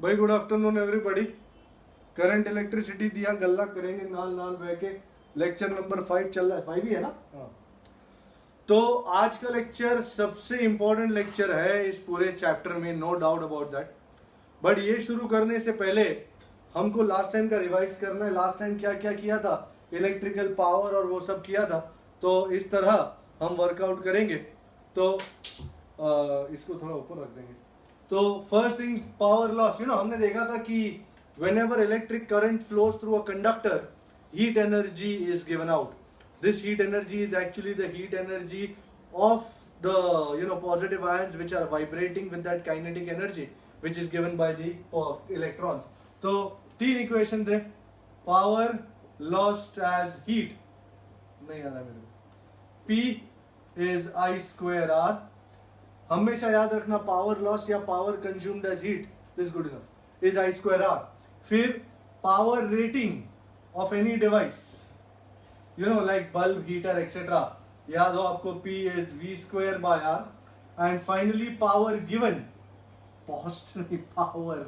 भाई good afternoon everybody. Current electricity दिया गल्ला करेंगे नाल नाल बह के। लेक्चर नंबर 5 चल रहा है, 5 ही है ना? हाँ। तो आज का लेक्चर सबसे इंपॉर्टेंट लेक्चर है इस पूरे चैप्टर में, no doubt about that. But ये शुरू करने से पहले हमको लास्ट टाइम का रिवाइज करना है। लास्ट टाइम क्या क्या किया था, इलेक्ट्रिकल पावर और वो सब किया था। तो इस तरह हम वर्कआउट करेंगे। तो इसको थोड़ा ऊपर रख देंगे। तो फर्स्ट थिंग्स, पावर लॉस। हमने देखा था कि whenever electric current flows through a conductor, heat energy is given out. This heat energy is actually the heat energy of the positive ions which are vibrating with that kinetic energy which is given by the electrons. तो तीन equation थे, power lost as heat, नहीं आ रहा मेरे को, P is I square R। हमेशा याद रखना, पावर लॉस या power consumed as heat, this good enough, is I square R। फिर power rating of any device, like bulb, heater etcetera, याद हो आपको, P is V square by R। And finally power given, power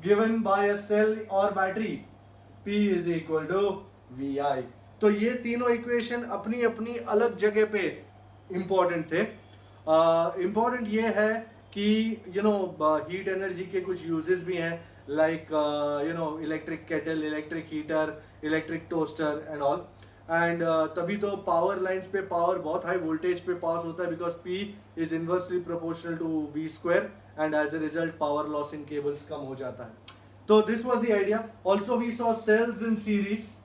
given by a cell और battery, P is equal to VI। तो ये तीनों equation अपनी अपनी अलग जगह पे इंपॉर्टेंट थे। इंपॉर्टेंट ये है कि हीट एनर्जी के कुछ यूजेस भी हैं, like electric kettle, electric heater, electric toaster and all. And तभी तो पावर लाइंस पे पावर बहुत हाई वोल्टेज पे पास होता है, because P is inversely proportional to V square and as a result power loss in cables कम हो जाता है। तो this was the idea. Also we saw cells in series.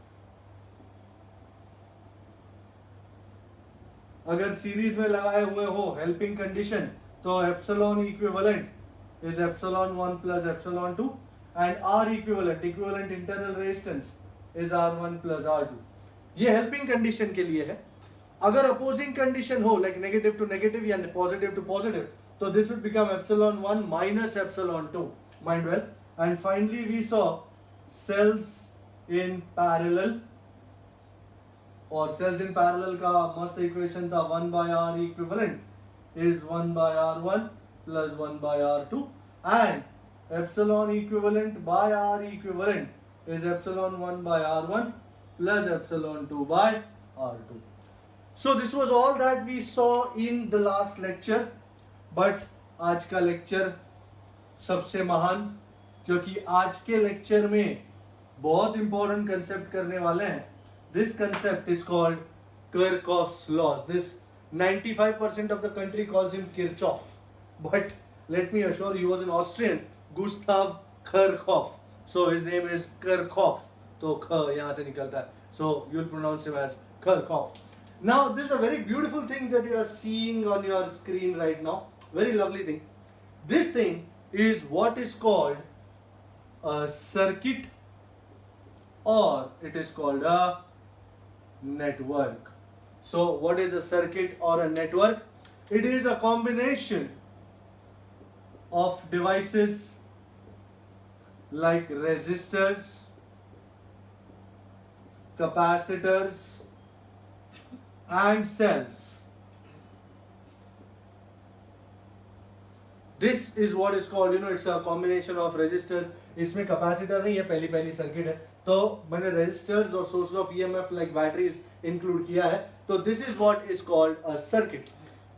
अगर सीरीज में लगाए हुए हो हेल्पिंग कंडीशन, तो epsilon equivalent is epsilon 1 plus epsilon 2 and R equivalent internal resistance is R1 plus R2। ये हेल्पिंग कंडीशन के लिए है। अगर अपोजिंग कंडीशन हो, लाइक नेगेटिव टू नेगेटिव या पॉजिटिव टू पॉजिटिव, तो this would become epsilon 1 minus epsilon 2, mind well. And finally we saw cells in parallel, और cells in parallel का मस्त इक्वेशन था 1 by R equivalent is 1 by R1 plus 1 by R2 and epsilon equivalent by R equivalent is epsilon 1 by R1 plus epsilon 2 by R2. So this was all that we saw in the last lecture, but आज का lecture सबसे महान, क्योंकि आज के lecture में बहुत important concept करने वाले हैं। This concept is called Kirchhoff's laws. This 95% of the country calls him Kirchhoff, but let me assure you, he was an Austrian, Gustav Kirchhoff, so his name is Kirchhoff. तो ख यहाँ से निकलता है, so you'll pronounce him as Kirchhoff. Now this is a very beautiful thing that you are seeing on your screen right now, very lovely thing. This thing is what is called a circuit, or it is called a network. So what is a circuit or a network? It is a combination of devices like resistors, capacitors and cells. This is what is called, it's a combination of resistors. इसमें capacitor नहीं है, पहली circuit है, तो मैंने resistors और source of EMF like batteries include किया है। तो this is what is called a circuit.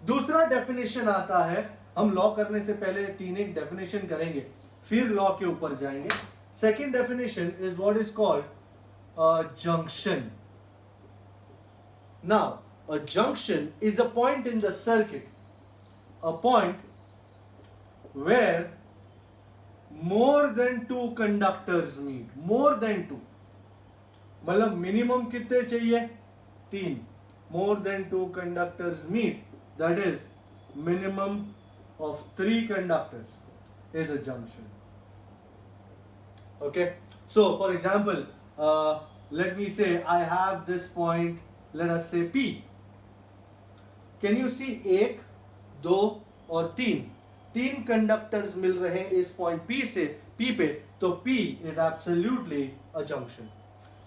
दूसरा डेफिनेशन आता है, हम लॉ करने से पहले एक डेफिनेशन करेंगे, फिर लॉ के ऊपर जाएंगे। Second definition is what is called a junction. Now, a junction is a point in the circuit, a point where more than two conductors meet. More than two, मतलब मिनिमम कितने चाहिए? 3. More than 2 conductors meet, that is minimum of 3 conductors is a junction. Okay, so for example, let me say I have this point, let us say P. Can you see 1, 2 और 3 conductors मिल रहे हैं इस point P से P पे, तो P is absolutely a junction.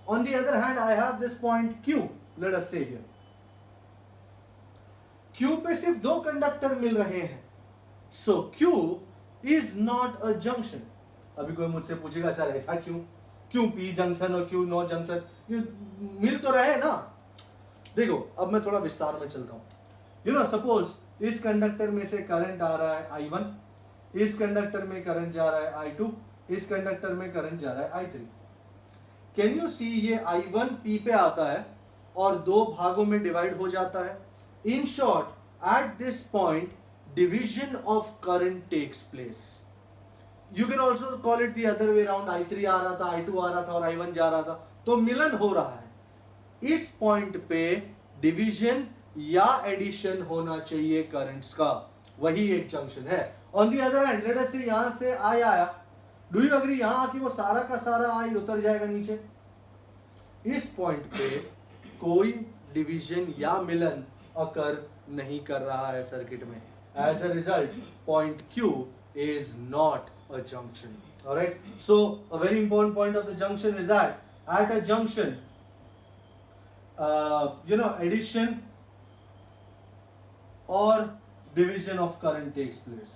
On the other hand, I have this point Q, let us say here. Q पे सिर्फ 2 conductor मिल रहे हैं, so Q is not a junction. अभी कोई मुझसे पूछेगा सर ऐसा क्यों, क्यों P जंक्शन और क्यों नो जंक्शन, ये मिल तो रहे ना. देखो अब मैं थोड़ा विस्तार में चलता हूं. यू नो सपोज इस कंडक्टर में से करंट आ रहा है I1, इस कंडक्टर में करंट जा रहा है I2, इस कंडक्टर में करंट जा रहा है I3. कैन यू सी ये I1 P पे आता है और दो भागों में डिवाइड हो जाता है. In short at this point division of current takes place. You can also call it the other way around. I3 आ रहा था, I2 आ रहा था और I1 जा रहा था, तो मिलन हो रहा है. इस पॉइंट पे डिवीजन या एडिशन होना चाहिए करंट्स का, वही एक जंक्शन है. On the other hand let us से यहां से आई आया, डू यू एग्री यहां आके वो सारा का सारा आई उतर जाएगा नीचे. इस पॉइंट पे कोई डिवीजन या मिलन अकर नहीं कर रहा है सर्किट में. As a result point Q is not a junction. All right, so a very important point of the junction is that at a junction addition or division of current takes place.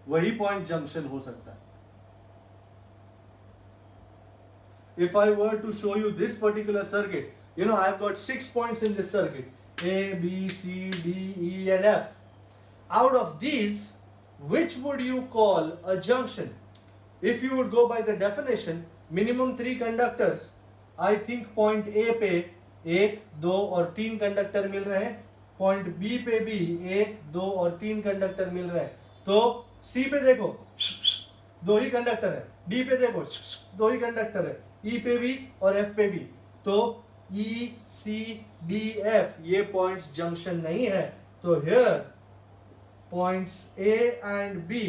वही point junction हो सकता है. If I were to show you this particular circuit, I've got 6 points in this circuit, A, B, C, D, E and F. Out of these, which would you call a junction? If you would go by the definition, minimum 3 conductors, I think point A पे 1, 2 और 3 conductor मिल रहे हैं, point B पे भी 1, 2 और 3 conductor मिल रहे हैं. तो C पे देखो 2 ही कंडक्टर है, D पे देखो 2 ही कंडक्टर है, E पे भी और F पे भी. तो E, C, D, F ये पॉइंट्स जंक्शन नहीं है. तो here points A and B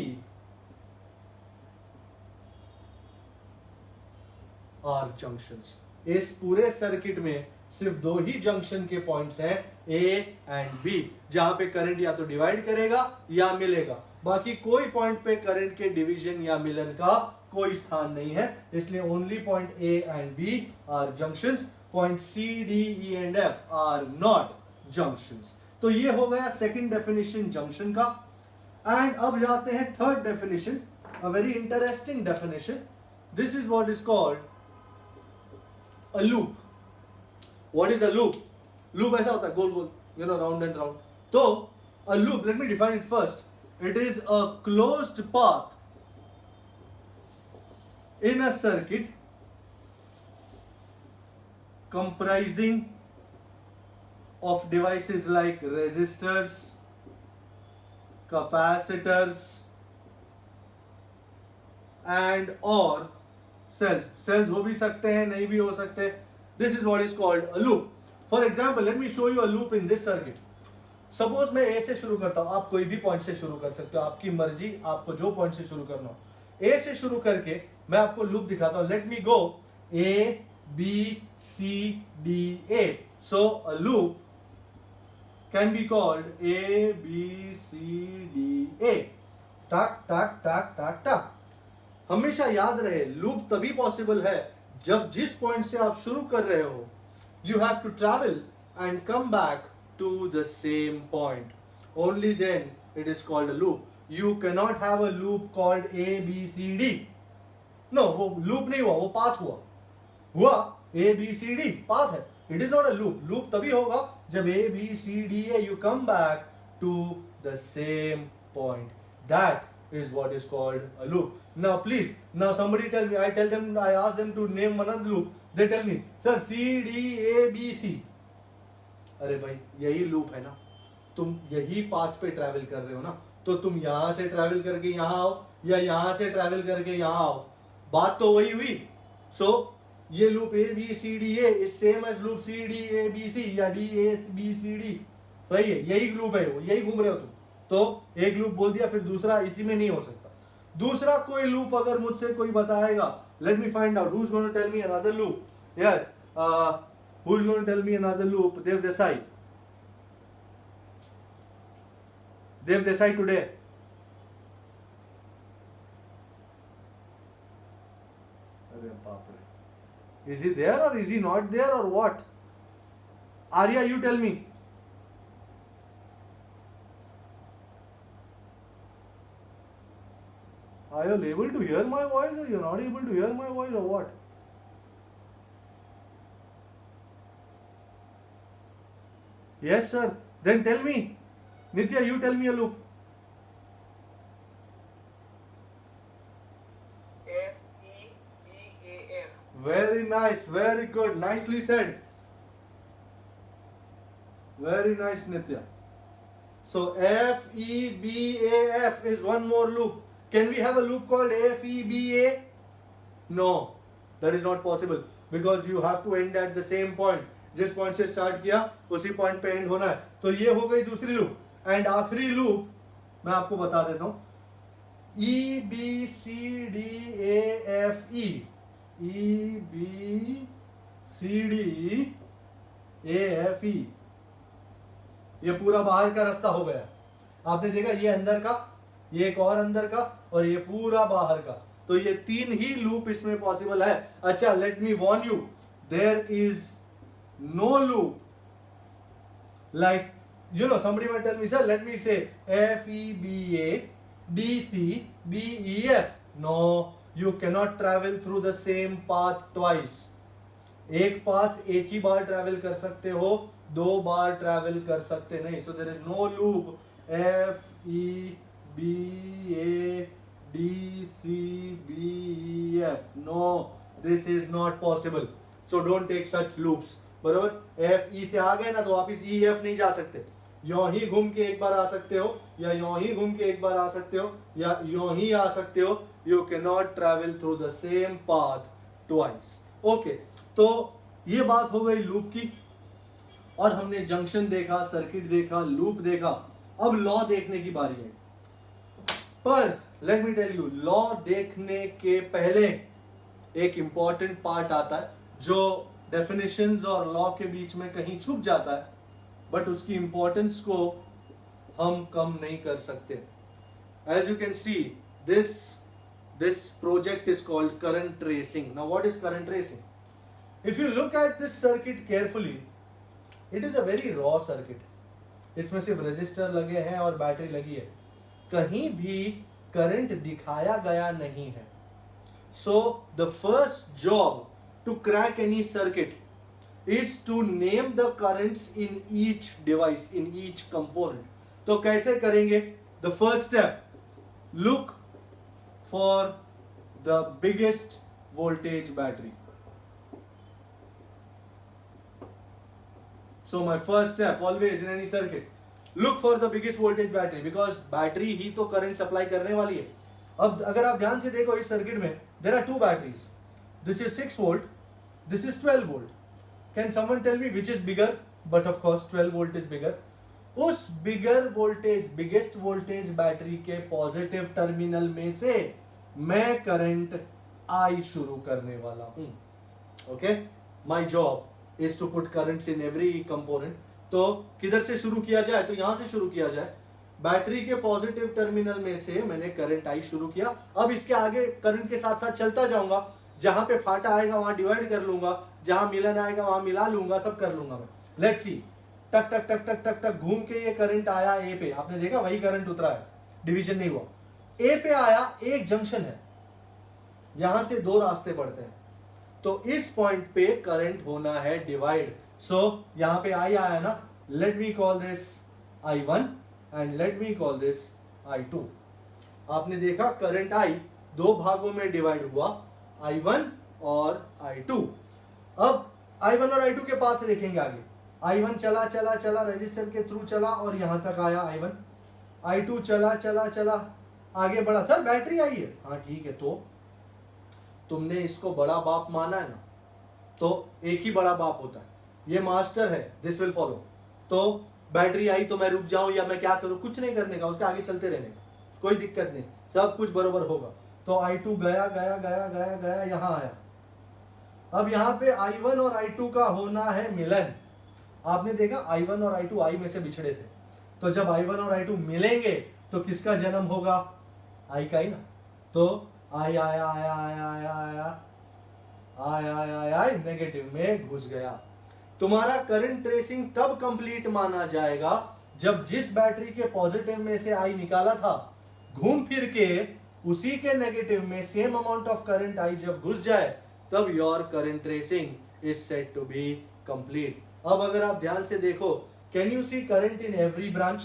are junctions. इस पूरे सर्किट में सिर्फ 2 ही जंक्शन के पॉइंट्स हैं, A एंड B, जहां पे करंट या तो डिवाइड करेगा या मिलेगा. बाकी कोई पॉइंट पे करंट के डिवीजन या मिलन का कोई स्थान नहीं है. इसलिए only point A and B are junctions. Point C, D, E and F are not junctions. तो ये हो गया सेकंड डेफिनेशन जंक्शन का. एंड अब जाते हैं third definition, a very interesting definition. This is what is called a loop. What is a loop? Loop ऐसा होता है गोल गोल, round and round. तो a loop, let me define it first. It is a closed path in a circuit comprising of devices like resistors, capacitors and or cells हो भी सकते हैं, नहीं भी हो सकते. This is what is called a loop. For example, let me show you a loop in this circuit. Suppose मैं A से शुरू करता हूं, आप कोई भी पॉइंट से शुरू कर सकते हो, आपकी मर्जी, आपको जो पॉइंट से शुरू करना हो. A से शुरू करके मैं आपको लूप दिखाता हूं. Let me go A, B, C, D, A. So a loop can be called A, B, C, D, A. टाक टाक टाक टाक टाक. हमेशा याद रहे लूप तभी पॉसिबल है जब जिस पॉइंट से आप शुरू कर रहे हो, you have to travel and come back to the same point. Only then it is called a loop. You can not have a loop called A, B, C, D. No, वो loop नहीं हुआ, वो path हुआ A, B, C, D path है. It is not a loop. Loop तभी होगा जब A, B, C, D, A you come back to the same point. That is what is called a loop. Now please, now somebody tell me, I ask them to name one other loop. They tell me, sir C, D, A, B, C. अरे भाई यही loop है ना, तुम यही path पे travel कर रहे हो ना. तो तुम यहां से ट्रैवल करके यहां आओ या यहां से ट्रैवल करके यहां आओ, बात तो वही हुई. सो ये loop A, B, C, D, A is same as loop C, D, A, B, C या D, A, B, C, D. वही है, यही लूप है, वो यही घूम रहे हो तुम. तो एक लूप बोल दिया, फिर दूसरा इसी में नहीं हो सकता. दूसरा कोई लूप अगर मुझसे कोई बताएगा, let me find out who is going to tell me another loop. Yes, who is going to tell me another loop? Dev Desai. Dev Desai today. अरे बाप रे, इज ही देयर और इज ही नॉट देयर और what? Arya, you tell me. Are you able to hear my voice or you're not able to hear my voice or what? Yes, sir. Then tell me. Nitya, you tell me a loop. F-E-B-A-F. Very nice. Very good. Nicely said. Very nice, Nitya. So F-E-B-A-F is one more loop. Can we have a loop called F-E-B-A? No, that is not possible because you have to end at the same point. जिस point से start किया उसी point पे and होना है. तो ये हो गई दूसरी लूप. एंड आखिरी लूप मैं आपको बता देता हूं. E B C D A F E. E B C D A F E. ये पूरा बाहर का रास्ता हो गया. आपने देखा ये अंदर का, ये एक और अंदर का और ये पूरा बाहर का. तो ये तीन ही लूप इसमें पॉसिबल है. अच्छा, let me warn you, there is no loop like, you know, somebody might tell me, sir, let me say F-E-B-A-D-C-B-E-F. No, you cannot travel through the same path twice. एक path एक ही बार travel कर सकते हो, दो बार travel कर सकते नहीं. So there is no loop F-E-B-A-D-C-B-E-F. No, this is not possible. So don't take such loops. बरोबर. F-E से आ गए ना तो वापिस E-F नहीं जा सकते. यों ही घूम के एक बार आ सकते हो, या यों ही घूम के एक बार आ सकते हो, या यों ही आ सकते हो. You can not travel through the same path twice. Okay, तो ये बात हो गई लूप की. और हमने जंक्शन देखा, सर्किट देखा, लूप देखा. अब लॉ देखने की बारी है. पर let me tell you, law देखने के पहले एक इंपॉर्टेंट पार्ट आता है जो डेफिनेशंस और लॉ के बीच में कहीं छुप जाता है, बट उसकी इंपॉर्टेंस को हम कम नहीं कर सकते. As you can see, this project is called current tracing. Now what is current tracing? If you look at this circuit carefully, it is a very raw circuit. इसमें सिर्फ रेजिस्टर लगे हैं और बैटरी लगी है. कहीं भी करंट दिखाया गया नहीं है. So the first job to crack any circuit is to name the currents in each device, in each component. तो कैसे करेंगे? The first step, look for the biggest voltage battery. So my first step always in any circuit, look for the biggest voltage battery, because battery ही तो current supply करने वाली है. अब अगर आप ध्यान से देखो इस सर्किट में there are two batteries. This is 6 volt, this is 12 volt. Can someone tell me which is bigger? But of course 12 volt is bigger. उस bigger voltage, biggest voltage battery के पॉजिटिव टर्मिनल में से मैं current I शुरू करने वाला हूं. Okay, my job is to put currents in every component. तो किधर से शुरू किया जाए? तो यहां से शुरू किया जाए. बैटरी के पॉजिटिव टर्मिनल में से मैंने करंट आई शुरू किया. अब इसके आगे करंट के साथ साथ चलता जाऊंगा. जहां पे फाटा आएगा वहां डिवाइड कर लूंगा, जहां मिलन आएगा वहां मिला लूंगा, सब कर लूंगा मैं. लेट्स सी, टक टक टक टक टक टक घूम के ये करंट आया ए पे. आपने देखा वही करंट उतरा है, डिवीजन नहीं हुआ. ए पे आया, एक जंक्शन है, यहां से दो रास्ते पड़ते हैं. तो इस पॉइंट पे करंट होना है डिवाइड. सो यहां पे आई आया ना, let me call this I1 and let me call this I2. आपने देखा करंट आई दो भागों में डिवाइड हुआ, I1 और I2. अब I1 और I2 के पाथ देखेंगे आगे. I1 चला चला चला रेजिस्टर के थ्रू चला और यहां तक आया I1. I2 चला चला चला आगे बढ़ा. सर बैटरी आई है, हाँ ठीक है. तो तुमने इसको बड़ा बाप माना है ना, तो एक ही बड़ा बाप होता है. ये मास्टर है, दिस विल फॉलो. तो बैटरी आई तो मैं रुक जाऊं या मैं क्या करूं? कुछ नहीं करने का, उसके आगे चलते रहने का, कोई दिक्कत नहीं, सब कुछ बरोबर होगा. तो I2 गया गया गया गया गया यहां आया. अब यहां पे I1 और I2 का होना है मिलन. आपने देखा I1 और I2 आई में से बिछड़े थे. तो जब I1 और I2 मिलेंगे तो किसका जन्म होगा? आई का ही ना. तो आई आया आया आया आया आया आया आया आया नेगेटिव में घुस गया. तुम्हारा करंट ट्रेसिंग तब कंप्लीट माना जाएगा जब जिस बैटरी के पॉजिटिव में से आई निकाला था, घूम फिर के उसी के नेगेटिव में सेम अमाउंट ऑफ करंट आई जब घुस जाए तब your current tracing is said to be complete. अब अगर आप ध्यान से देखो, can you see current in every branch?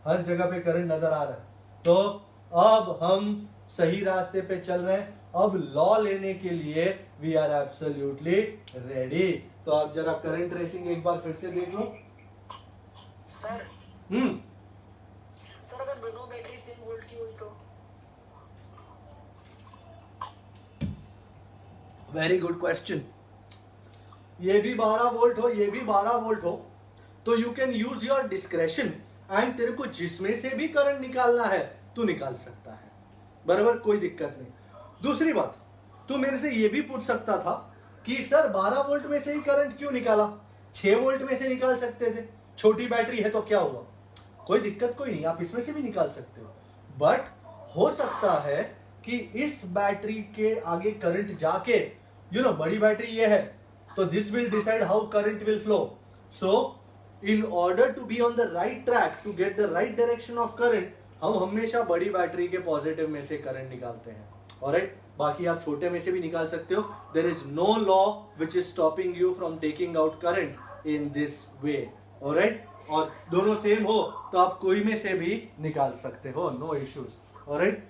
हर जगह पे करंट नजर आ रहा है। तो अब हम सही रास्ते पे चल रहे हैं। अब लॉ लेने के लिए वी आर एब्सोल्युटली रेडी। तो आप जरा करंट ट्रेसिंग एक बार फिर से देख लो। सर सर अगर दोनों बैटरी सेम वोल्ट की हुई तो? Very good question. ये भी 12 वोल्ट हो, ये भी 12 वोल्ट हो, तो you can use your discretion and तेरे को जिसमें से भी करंट निकालना है तू निकाल सकता है, बराबर, कोई दिक्कत नहीं। दूसरी बात, तू मेरे से ये भी पूछ सकता था कि सर 12 वोल्ट में से ही करंट क्यों निकाला, 6 वोल्ट में से निकाल सकते थे, छोटी बैटरी है तो क्या हुआ? कोई दिक्कत कोई नहीं, आप इसमें से भी निकाल सकते हो। बट हो सकता है कि इस बैटरी के आगे करंट जाके बड़ी बैटरी ये है, तो this will decide how current will flow. So in order to be on the right track, to get the right direction of current, हम हमेशा बड़ी बैटरी के पॉजिटिव में से करंट निकालते हैं। ऑलराइट, बाकी आप छोटे में से भी निकाल सकते हो। There is no law which is stopping you from taking out current in this way. Alright, और दोनों सेम हो तो आप कोई में से भी निकाल सकते हो, no issues. Alright,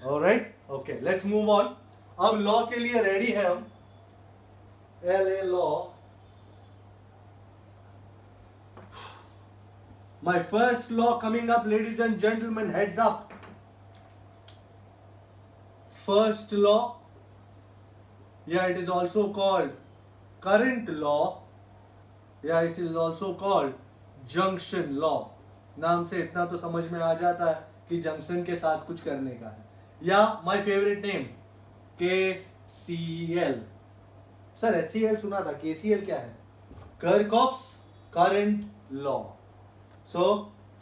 alright, okay, let's move on. अब लॉ के लिए रेडी है हम। LA law, my first law coming up, ladies and gentlemen, heads up. First law, yeah, it is also called current law, yeah, it is also called junction law. नाम से इतना तो समझ में आ जाता है कि जंक्शन के साथ कुछ करने का है। या my favorite name, KCL। Sir HCL सुना था, KCL क्या है? Kirchhoff's current law। So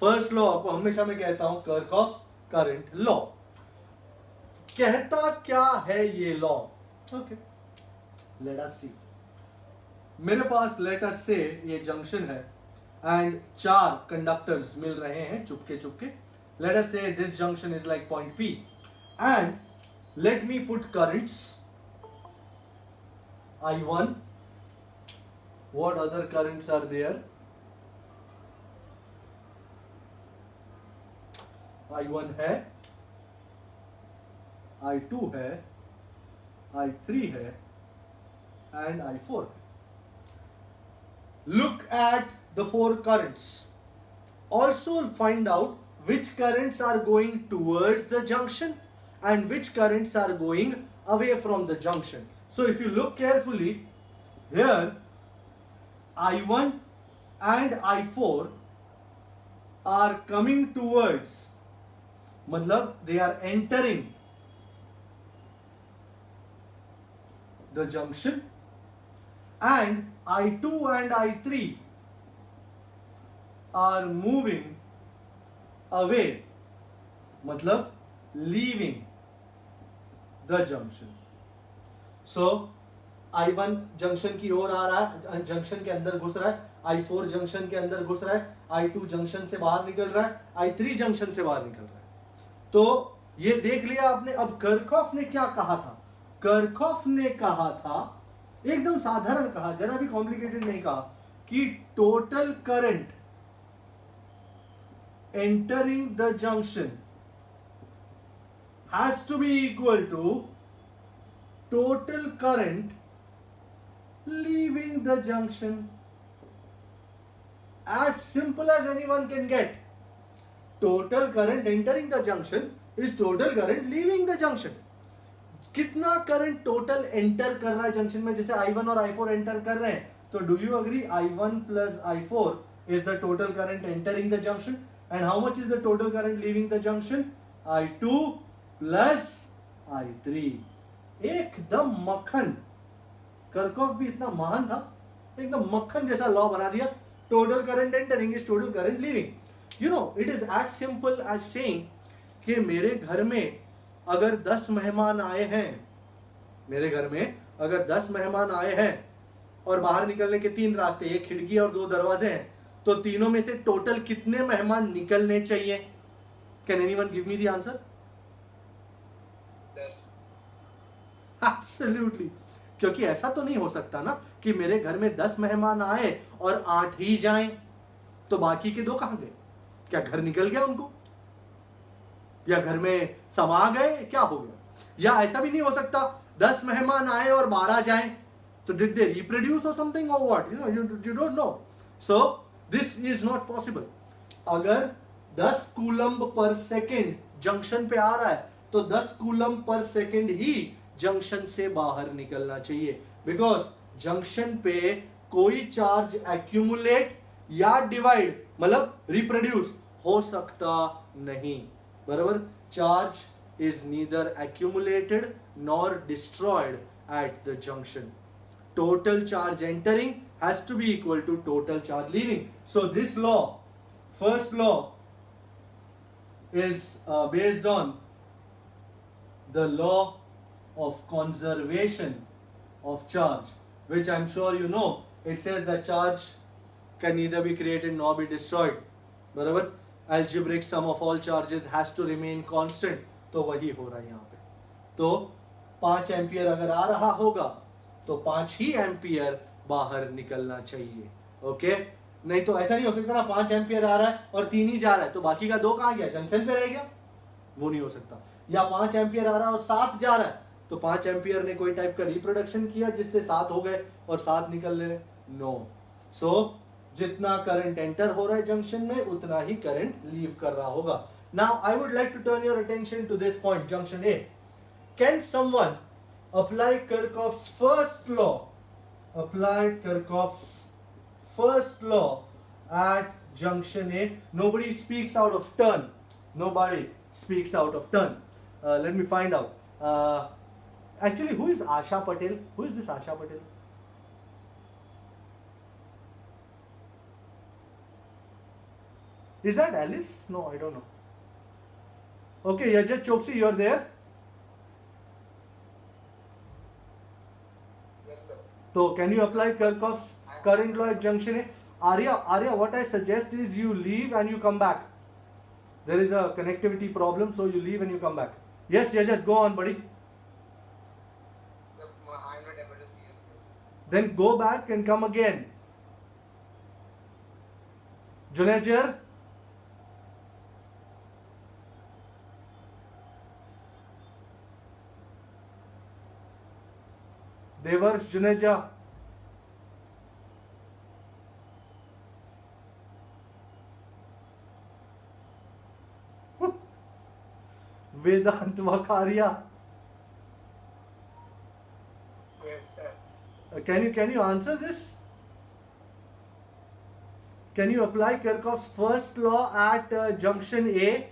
first law को हमेशा मैं कहता हूं Kirchhoff's करंट लॉ। कहता क्या है ये लॉ? ओके, लेट अस सी। मेरे पास लेट अस से ये जंक्शन है एंड 4 कंडक्टर्स मिल रहे हैं Chupke Chupke. Let us say this junction is like point P and let me put currents I1। What other currents are there? I1 है, I2 है, I3 है and I4। Look at the 4 currents. Also find out which currents are going towards the junction and which currents are going away from the junction. So if you look carefully here, I1 and I4 are coming towards, मतलब they are entering the junction, and I2 and I3 are moving away, मतलब leaving the junction. So I1 junction की ओर आ रहा है, junction के अंदर घुस रहा है, I4 जंक्शन के अंदर घुस रहा है, I2 जंक्शन से बाहर निकल रहा है, I3 जंक्शन से बाहर निकल रहा है। तो ये देख लिया आपने। अब Kirchhoff ने क्या कहा था? Kirchhoff ने कहा था, एकदम साधारण कहा, जरा भी कॉम्प्लिकेटेड नहीं कहा, कि total current entering the junction has to be equal to total current leaving the junction. As simple as anyone can get. Total current entering the junction is total current leaving the junction. कितना current total enter कर रहा है junction में? जैसे I1 और I4 enter कर रहे हैं, तो do you agree I1 plus I4 is the total current entering the junction, and how much is the total current leaving the junction? I2 plus I3। एकदम मक्खन। Kirchhoff भी इतना महान था, एकदम मक्खन जैसा लॉ बना दिया। Total current entering is total current leaving. You know, it is as simple as saying कि मेरे घर में अगर 10 मेहमान आए हैं, मेरे घर में अगर 10 मेहमान आए हैं और बाहर निकलने के 3 रास्ते, एक खिड़की और 2 दरवाजे हैं, तो तीनों में से टोटल कितने मेहमान निकलने चाहिए? Can anyone give me the answer? 10. Absolutely, क्योंकि ऐसा तो नहीं हो सकता ना कि मेरे घर में 10 मेहमान आए और 8 ही जाएं, तो बाकी के 2 कहां गए? क्या घर निकल गया उनको, या घर में समा गए, क्या हो गया? या ऐसा भी नहीं हो सकता 10 मेहमान आए और 12 जाएं, so did they reproduce or something or what? You don't know. So this is not possible. अगर 10 कूलम्ब पर सेकेंड जंक्शन पे आ रहा है तो 10 कूलम्ब पर सेकेंड ही जंक्शन से बाहर निकलना चाहिए, बिकॉज जंक्शन पे कोई चार्ज एक्यूमुलेट या डिवाइड मतलब रिप्रोड्यूस हो सकता नहीं, बराबर? Charge is neither accumulated nor destroyed at the junction. Total charge entering has to be equal to total charge leaving. So this law, first law, is based on the law of conservation of charge, which I'm sure you know. It says that charge can neither be created nor be destroyed. बराबर? Algebraic sum of all charges has to remain constant. तो वही हो रहा है यहाँ पे. तो 5 ampere अगर आ रहा होगा तो 5 ही एम्पियर बाहर निकलना चाहिए. ओके, नहीं तो ऐसा नहीं हो सकता ना 5 एम्पियर आ रहा है और 3 ही जा रहा है तो बाकी का 2 कहां गया? जंक्शन पे रह गया. वो नहीं हो सकता. या 5 एम्पियर आ रहा है और 7 जा रहा है तो 5 एम्पियर ने कोई टाइप का रिप्रोडक्शन किया जिससे 7 हो गए और 7 निकल रहे. नो. सो जितना करंट एंटर हो रहा है जंक्शन में उतना ही करंट लीव कर रहा होगा. Now I would like to turn your attention to this point, junction A. Can someone apply Kirchhoff's first law, apply Kirchhoff's first law at junction A? Nobody speaks out of turn. Nobody speaks out of turn. Let me find out. Actually, who is Asha Patel? Who is this Asha Patel? Is that Alice? No, I don't know. Okay, Yajat Choksi, you're there? So can you apply Kirchhoff's current law at junction A? Arya, what I suggest is you leave and you come back. There is a connectivity problem, so you leave and you come back. Yes, Yajat, go on, buddy. Sir, I'm not able to see you. Then go back and come again. Junajer? Devarsh Juneja. Vedant Vakaria. Yes, sir. Can you answer this? Can you apply Kirchhoff's first law at junction A?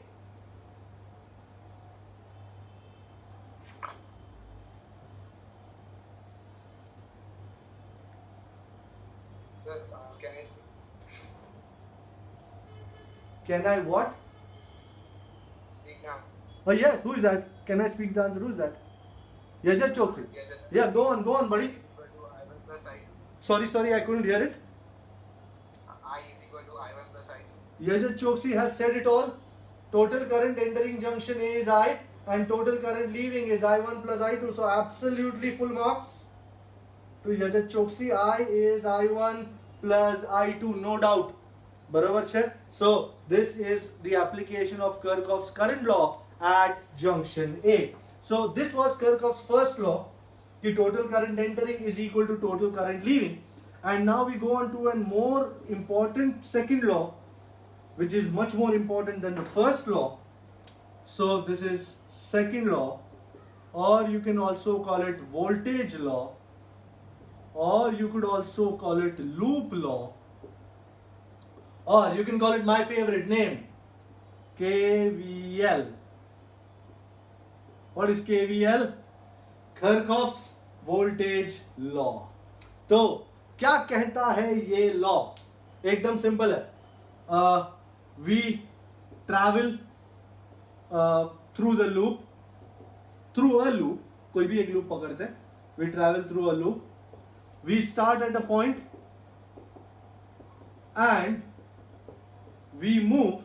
Sir, can I speak? Can I what? Speak now. Oh yes, who is that? Can I speak the answer? Who is that? Yajat Choksi. Yes, sir. Yeah, go on, buddy. I is equal to I1 plus I2. Sorry, I couldn't hear it. I is equal to I1 plus I2. Yajat Choksi has said it all. Total current entering junction A is I and total current leaving is I1 plus I2. So absolutely full marks to Yajat Choksi. I is I1 plus I2, no doubt. बराबर है. So this is the application of Kirchhoff's current law at junction A. So this was Kirchhoff's first law, कि total current entering is equal to total current leaving. And now we go on to a more important second law, which is much more important than the first law. So this is second law, or you can also call it voltage law, or you could also call it loop law, or you can call it my favorite name, KVL. What is KVL? Kirchhoff's voltage law. तो क्या कहता है ये law? एकदम simple है. We travel through the loop, through a loop. कोई भी एक लूप पकड़ते हैं. We travel through a loop. We start at a point and we move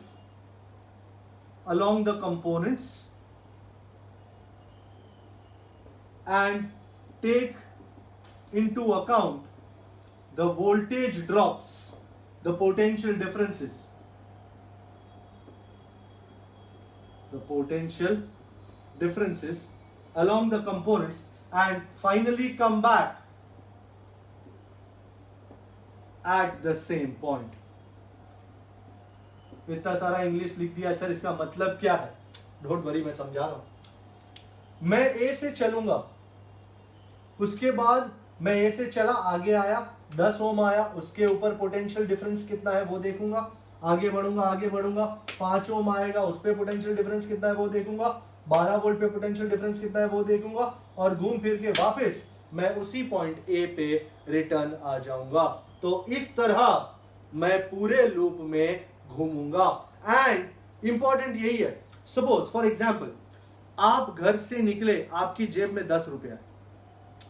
along the components and take into account the voltage drops, the potential differences, along the components, and finally come back at the same point. इतना सारा English लिख दिया sir, इसका मतलब क्या है? Don't worry, मैं समझा रहा हूं. मैं ए से चलूंगा, उसके बाद मैं ए से चला, आगे आया 10 ओम आया, उसके ऊपर पोटेंशियल डिफरेंस कितना है वो देखूंगा, आगे बढ़ूंगा 5 ओम आएगा, उस पे पोटेंशियल डिफरेंस कितना है वो देखूंगा, 12 वोल्ट पे पोटेंशियल डिफरेंस कितना है वो देखूंगा, और घूम फिर के वापस मैं उसी पॉइंट ए पे रिटर्न आ जाऊंगा. तो इस तरह मैं पूरे लूप में घूमूंगा. एंड इंपॉर्टेंट यही है, सपोज फॉर एग्जाम्पल आप घर से निकले, आपकी जेब में 10 रुपया है.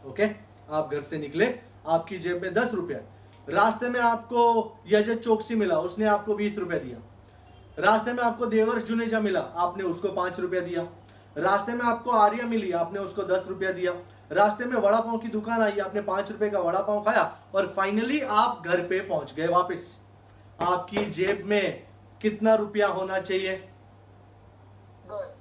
ओके, आप घर से निकले, आपकी जेब में 10 रुपया. रास्ते में आपको यजत चौकसी मिला, उसने आपको 20 रुपया दिया. रास्ते में आपको देवर्ष जुनेजा मिला, आपने उसको 5 रुपया दिया. रास्ते में आपको आर्या मिली, आपने उसको 10 रुपया दिया. रास्ते में वड़ा पाव की दुकान आई, आपने 5 रुपए का वड़ा पाव खाया, और फाइनली आप घर पे पहुंच गए वापस. आपकी जेब में कितना रुपया होना चाहिए? 10.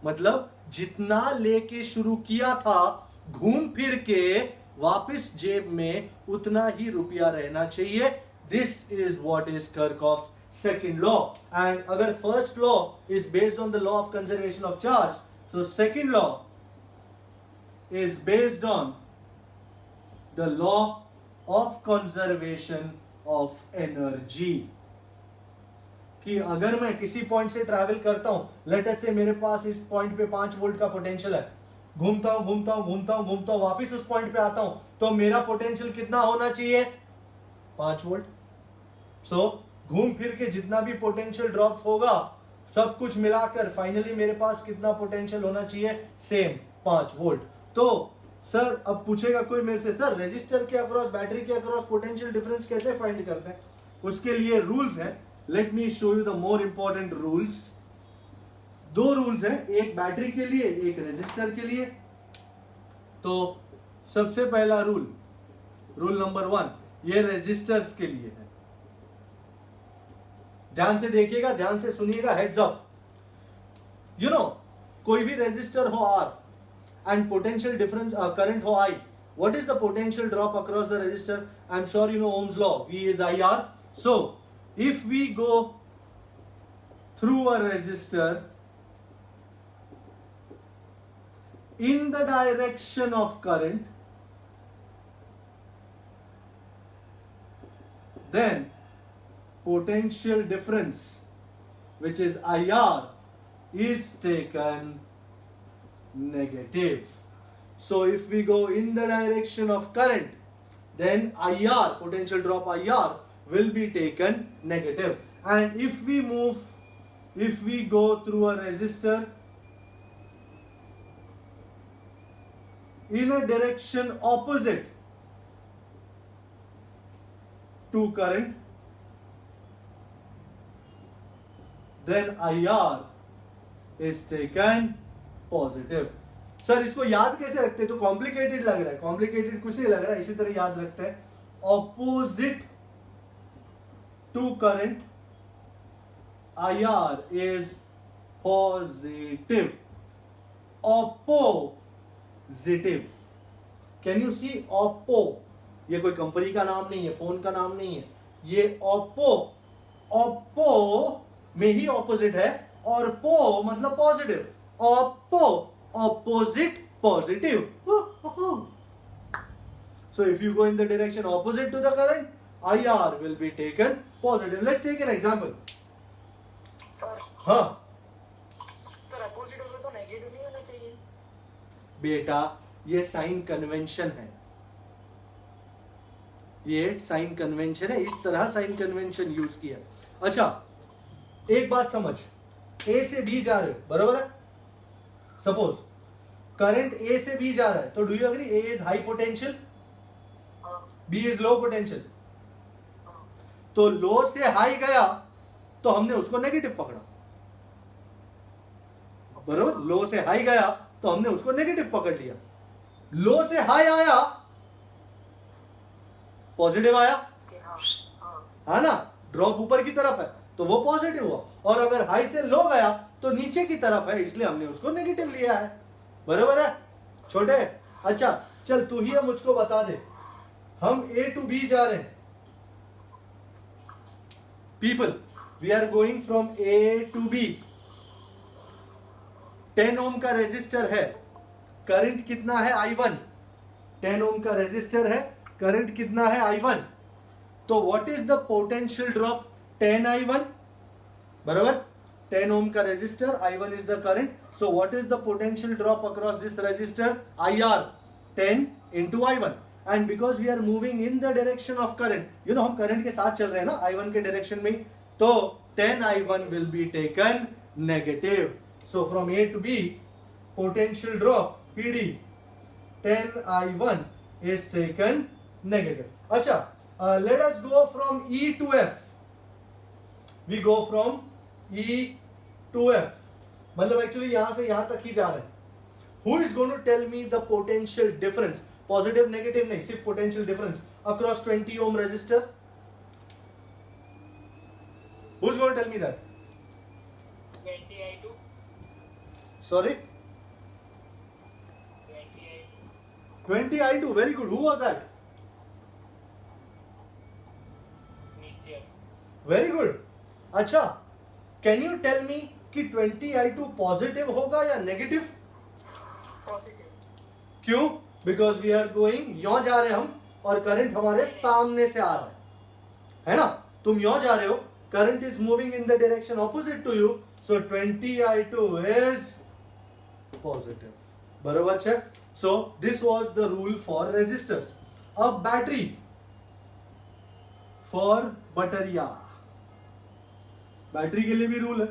मतलब जितना लेके शुरू किया था, घूम फिर के वापस जेब में उतना ही रुपया रहना चाहिए. This is what is Kirchhoff's second law. And अगर first law is based on the law of conservation of charge, तो second law is based on the law of conservation of energy. कि अगर मैं किसी पॉइंट से travel करता हूं, late us से मेरे पास इस पॉइंट पे 5 वोल्ट का पोटेंशियल है, घूमता हूं वापिस उस पॉइंट पे आता हूं, तो मेरा पोटेंशियल कितना होना चाहिए? 5 वोल्ट. सो घूम फिर के जितना भी पोटेंशियल ड्रॉप्स होगा, सब कुछ मिलाकर फाइनली मेरे पास कितना पोटेंशियल होना चाहिए? Same 5 volt. तो सर अब पूछेगा कोई मेरे से, सर रेजिस्टर के अक्रॉस, बैटरी के अक्रॉस पोटेंशियल डिफरेंस कैसे फाइंड करते हैं? उसके लिए रूल्स हैं. Let me show you the more important rules. 2 rules हैं, एक बैटरी के लिए, एक रेजिस्टर के लिए. तो सबसे पहला रूल नंबर 1, ये रेजिस्टर्स के लिए है. ध्यान से देखिएगा, ध्यान से सुनिएगा, हेड्स अप. यू नो, कोई भी रेजिस्टर हो are and potential difference current ho I, what is the potential drop across the resistor? I'm sure you know Ohm's law, V is IR. So if we go through a resistor in the direction of current, then potential difference, which is IR, is taken negative. So if we go in the direction of current, then IR, potential drop IR, will be taken negative. And if we go through a resistor in a direction opposite to current, then IR is taken positive. Sir इसको याद कैसे रखते हैं? तो complicated लग रहा है. Complicated कुछ नहीं लग रहा है, इसी तरह याद रखते हैं. Opposite to current IR is positive. Oppositive. Can you see? Oppo, ये कोई कंपनी का नाम नहीं है, फोन का नाम नहीं है. ये ऑपो में ही ऑपोजिट है, और पो मतलब positive. Opposite positive. So if you go in the direction opposite to the current, IR will be taken positive. Let's take an example. Sir हाँ अपोजिट होगा तो नेगेटिव नहीं होना चाहिए? बेटा, ये साइन कन्वेंशन है. ये साइन कन्वेंशन है, इस तरह साइन कन्वेंशन यूज किया. अच्छा, एक बात समझ, ए से बी जा रहे हो, बरोबर है? सपोज करंट ए से बी जा रहा है, तो do you agree A is high potential, B is low potential. तो लो से हाई गया तो हमने उसको नेगेटिव पकड़ा, बरोबर? लो से हाई गया तो हमने उसको नेगेटिव पकड़ लिया। लो से हाई आया, पॉजिटिव आया, है ना, ड्रॉप ऊपर की तरफ है तो वो पॉजिटिव हुआ, और अगर हाई से लो गया तो नीचे की तरफ है, इसलिए हमने उसको नेगेटिव लिया है। बराबर है छोटे? अच्छा चल तू ही मुझको बता दे, हम A to B जा रहे हैं, people we are going from A to B, 10 ohm का रेजिस्टर है, करंट कितना है I1, 10 ओम का रेजिस्टर है, करंट कितना है I1, तो what is the potential drop, 10I1, बराबर, 10 ओम का resistor, I1 is the current, so what is the potential drop across this resistor, IR, 10 into I1, and because we are moving in the direction of current, you know हम current के साथ चल रहे हैं ना I1 के direction में, तो 10I1 will be taken negative, so from A to B potential drop PD 10I1 is taken negative. अच्छा, let us go from E to F. We go from E to F. मतलब actually यहां से यहां तक ही जा रहे हैं. Who is going to tell me the potential difference? Positive, negative नहीं, सिर्फ potential difference across 20 ohm resistor. Who's going to tell me that? 20I2. Sorry? 20I2. Very good. Who was that? Nityam. Very good. अच्छा, can you tell me कि 20I2 positive होगा या negative? Positive. क्यों? Because we are going, यहां जा रहे हैं हम और करंट हमारे सामने से आ रहा है ना, तुम यहां जा रहे हो, current is moving in the direction opposite to you, so 20I2 is positive, बराबर है। So this was the rule for resistors. अब बैटरी फॉर बटरिया, बैटरी के लिए भी रूल है,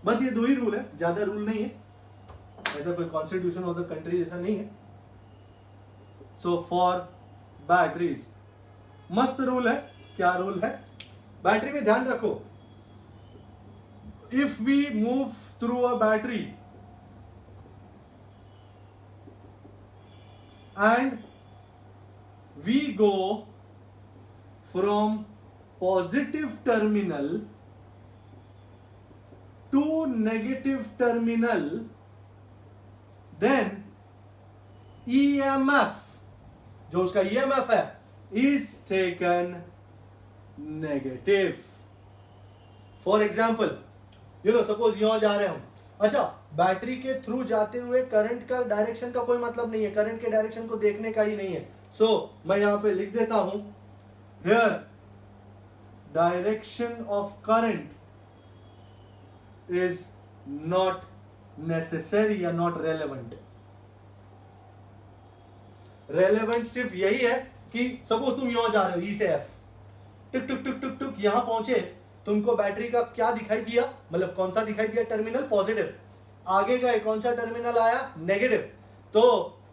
बस ये दो ही रूल है, ज्यादा रूल नहीं है, ऐसा कोई कॉन्स्टिट्यूशन ऑफ द कंट्री ऐसा नहीं है। सो फॉर बैटरीज मस्त रूल है। क्या रूल है? बैटरी में ध्यान रखो, if we move through a battery and we go from positive terminal to negative terminal, then EMF, जो उसका EMF है, is taken negative. For example, you know, suppose यहां जा रहे हैं हम, अच्छा, बैटरी के थ्रू जाते हुए करंट का डायरेक्शन का कोई मतलब नहीं है, करंट के डायरेक्शन को देखने का ही नहीं है। सो मैं यहां पे लिख देता हूं, here direction of current is not necessary या not relevant. रेलेवेंट सिर्फ यही है कि सपोज तुम यहां जा रहे हो, ई से एफ, टुक टुक टुक टुक टुक यहां पहुंचे, तुमको बैटरी का क्या दिखाई दिया, मतलब कौन सा दिखाई दिया, टर्मिनल पॉजिटिव, आगे गए कौन सा टर्मिनल आया, नेगेटिव, तो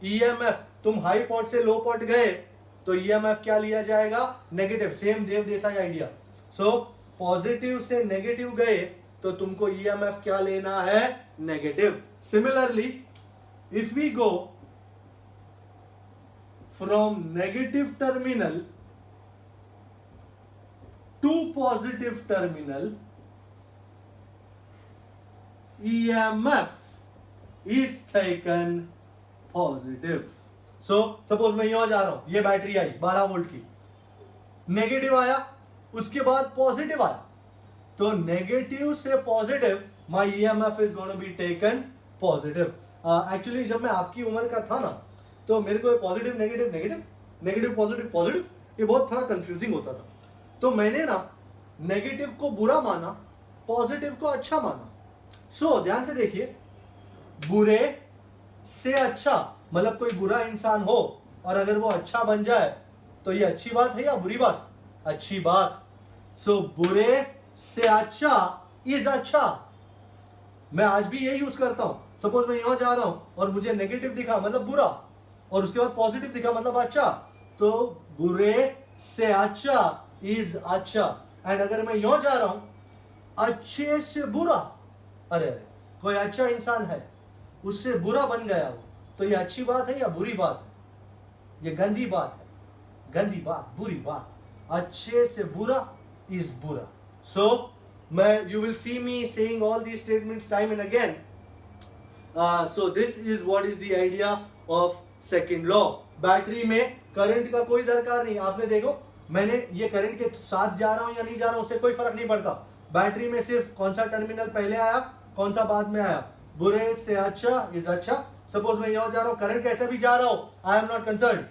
ईएमएफ, तुम हाई पॉट से लो पॉट गए तो ईएमएफ क्या लिया जाएगा, negative, same Dev Desai idea. So positive से नेगेटिव गए तो तुमको ईएमएफ क्या लेना है, negative. Similarly if we go from negative terminal to positive terminal, EMF is taken positive. So suppose मैं यहां जा रहा हूं, ये बैटरी आई 12 वोल्ट की, नेगेटिव आया, उसके बाद पॉजिटिव आया, तो नेगेटिव से positive my EMF is going to be taken positive. Actually जब मैं आपकी उम्र का था ना, तो मेरे को positive negative negative negative positive positive ये बहुत थोड़ा कंफ्यूजिंग होता था, तो मैंने ना नेगेटिव को बुरा माना, पॉजिटिव को अच्छा माना। सो ध्यान से देखिए, बुरे से अच्छा, मतलब कोई बुरा इंसान हो और अगर वो अच्छा बन जाए तो ये अच्छी बात है या बुरी बात, अच्छी बात। सो बुरे से अच्छा इज अच्छा, मैं आज भी यही यूज करता हूं। सपोज मैं यहां जा रहा हूं और मुझे नेगेटिव दिखा मतलब बुरा, और उसके बाद पॉजिटिव दिखा मतलब अच्छा, तो बुरे से अच्छा इज अच्छा। एंड अगर मैं यहां जा रहा हूं अच्छे से बुरा, अरे अरे कोई अच्छा इंसान है उससे बुरा बन गया वो, तो ये अच्छी बात है या बुरी बात है? ये गंदी बात है, गंदी बात, बुरी बात। अच्छे से बुरा इज बुरा। सो मैं, you will see me saying all these statements time and again. So this is what is the idea of second law. Battery में करंट का कोई दरकार नहीं। आपने देखो, मैंने ये करंट के साथ जा रहा हूं या नहीं जा रहा हूं, उससे कोई फर्क नहीं पड़ता। बैटरी में सिर्फ कौन सा टर्मिनल पहले आया, कौन सा बाद में आया। बुरे से अच्छा इज अच्छा। सपोज मैं यहां जा रहा हूं, करंट कैसे भी जा रहा हूं, आई एम नॉट कंसर्न।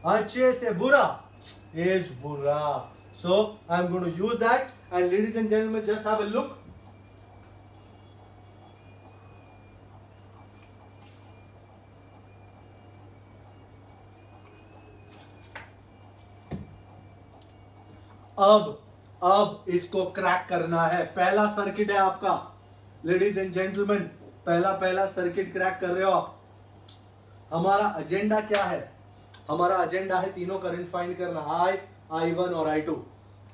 अच्छे से बुरा इज बुरा। So I am going to use that, and ladies and gentlemen, just have a look. अब इसको क्रैक करना है। पहला सर्किट है आपका, लेडीज एंड जेंटलमैन, पहला सर्किट क्रैक कर रहे हो आप। हमारा एजेंडा क्या है? हमारा एजेंडा है तीनों करंट फाइंड करना, I1 और I2।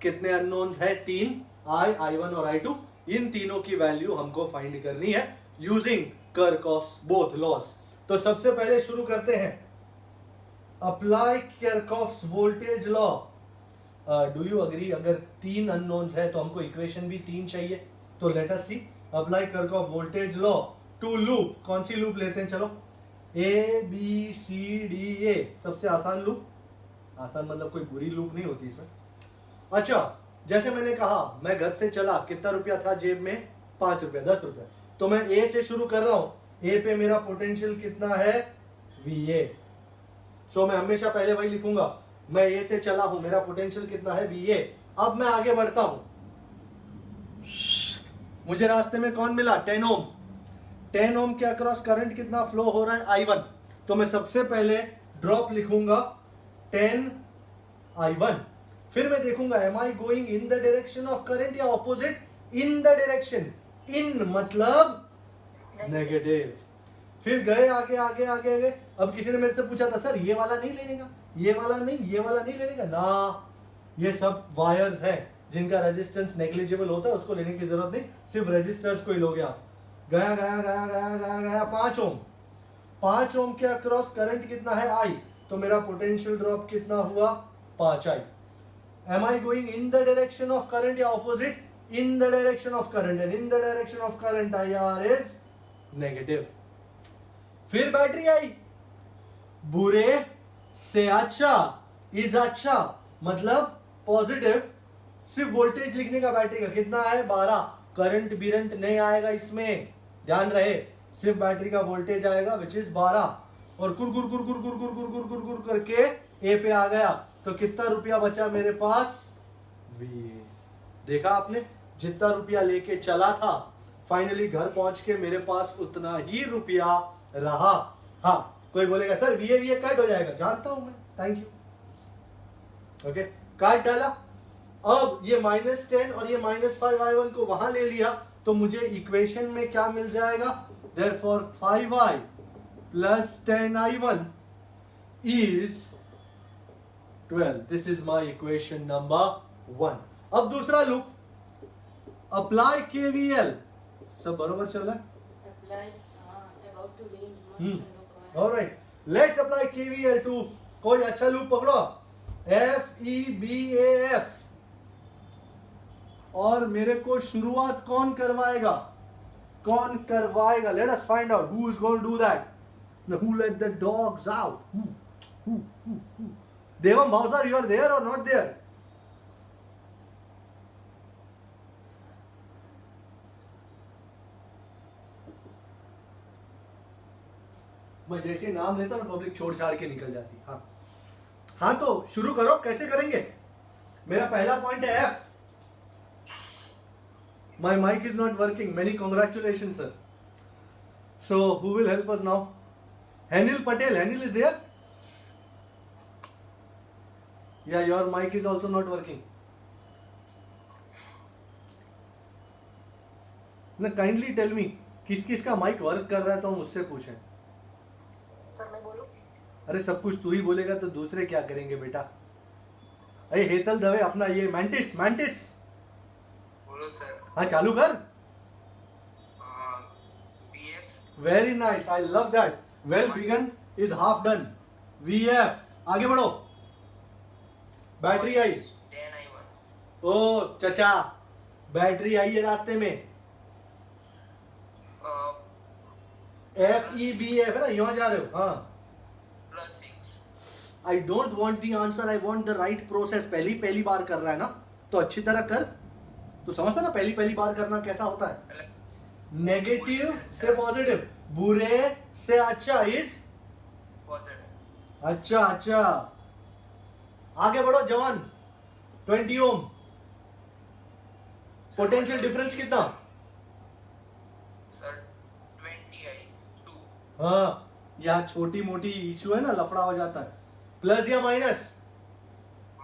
कितने अननोन्स है? 3, I1 और I2। इन तीनों की वैल्यू हमको फाइंड करनी है यूजिंग किरचॉफ्स बोथ लॉज। तो सबसे पहले शुरू करते हैं, apply Kirchhoff's voltage law. Do you agree? अगर 3 अननोन्स है तो हमको इक्वेशन भी 3 चाहिए। तो let us see, apply Kirchhoff voltage law to loop. कौन सी लूप लेते हैं? चलो, ABCDA, सबसे आसान लूप। आसान मतलब कोई बुरी लूप नहीं होती इसमें। अच्छा, जैसे मैंने कहा, मैं घर से चला, कितना रुपया था जेब में? 5 रुपया, 10 रुपया। तो मैं A से शुरू कर रहा हूं। A पे मेरा पोटेंशियल कितना है? VA। सो मैं हमेशा पहले वही लिखूंगा, मैं A से चला हूं, मेरा पोटेंशियल कितना है? VA। अब मैं आगे बढ़ता हूं, मुझे रास्ते में कौन मिला? 10 ओम। 10 ओम के अक्रॉस करंट कितना फ्लो हो रहा है? I1। तो मैं सबसे पहले ड्रॉप लिखूंगा 10 I1। फिर मैं देखूंगा, am I going in the direction of current या opposite? In the direction. In मतलब नेगेटिव। फिर गए आगे आगे आगे आगे। अब किसी ने मेरे से पूछा था, सर ये वाला नहीं लेने का, ये वाला नहीं, ये वाला नहीं लेने का ना। ये सब वायर्स हैं जिनका रेजिस्टेंस नेग्लिजिबल होता है, उसको लेने की जरूरत नहीं, सिर्फ रेजिस्टर्स को ही लोगे आप। गया गया गया गया गया गया 5 ओम। 5 ओम के अक्रॉस करंट कितना है? I। तो मेरा पोटेंशियल ड्रॉप कितना हुआ? 5I। Am I going in the direction of current या opposite? In the direction of current. And in the direction of current IR is negative. फिर बैटरी आई, बुरे से अच्छा इज अच्छा, मतलब पॉजिटिव। सिर्फ वोल्टेज लिखने का बैटरी का कितना है? 12। करंट बिरंट नहीं आएगा इसमें, ध्यान रहे, सिर्फ बैटरी का वोल्टेज आएगा विच इज 12। और कुर कुर कुर कुर कुर कुर कुर कुर कुर कुर करके ए पे आ गया। तो कितना रुपया बचा मेरे पास? VA। देखा आपने, जितना रुपया लेके चला था, फाइनली घर पहुंच के मेरे पास उतना ही रुपया रहा। हाँ, कोई बोलेगा सर VA कट हो जाएगा, जानता हूं मैं, थैंक यू। ओके, काट डाला। अब ये -10 और ये -5 I1 को वहां ले लिया, तो मुझे इक्वेशन में क्या मिल जाएगा? Therefore 5I plus 10 I1 is 12. This is my equation number 1. अब दूसरा लूप, अप्लाई KVL। सब बरोबर चल रहा है? Apply, about to rain, must look. Alright, let's apply KVL to कोई अच्छा लूप पकड़ो, FEBAF। और मेरे को शुरुआत कौन करवाएगा? कौन करवाएगा? Let us find out who is going to do that. Now, who let the dogs out? Who? Devam Bhavsar, you are there or not there? मैं जैसे नाम लेता हूँ पब्लिक छोड़ छाड़ के निकल जाती। हाँ हाँ, तो शुरू करो, कैसे करेंगे? मेरा पहला पॉइंट है F। My mic is not working. Many congratulations, sir. So, who will help us now? Hanil Patel. Hanil is there? Yeah, your mic is also not working. Now, kindly tell me, किस का mic work कर रहा है तो हम उससे पूछें। Sir मैं बोलूं? अरे सब कुछ तू ही बोलेगा तो दूसरे क्या करेंगे बेटा? अरे हेतल दवे, अपना ये मैंटिस बोलो सर। हाँ चालू कर। BF very nice, I love that. Well begun is half done. VF आगे बढ़ो. बैटरी आई. 10I1 ओ चचा, बैटरी आई है रास्ते में. FEBF है ना, यहाँ जा रहे हो. हाँ, +6 I don't want the answer, I want the right process. पहली बार कर रहा है ना, तो अच्छी तरह कर. तो समझता ना पहली बार करना कैसा होता है. नेगेटिव से पॉजिटिव, बुरे से अच्छा इज पॉजिटिव. अच्छा. आगे बढ़ो जवान. 20 ओम. पोटेंशियल डिफरेंस कितना? सर 20I2 हाँ, यहाँ छोटी मोटी इशू है ना, लफड़ा हो जाता है. प्लस या माइनस?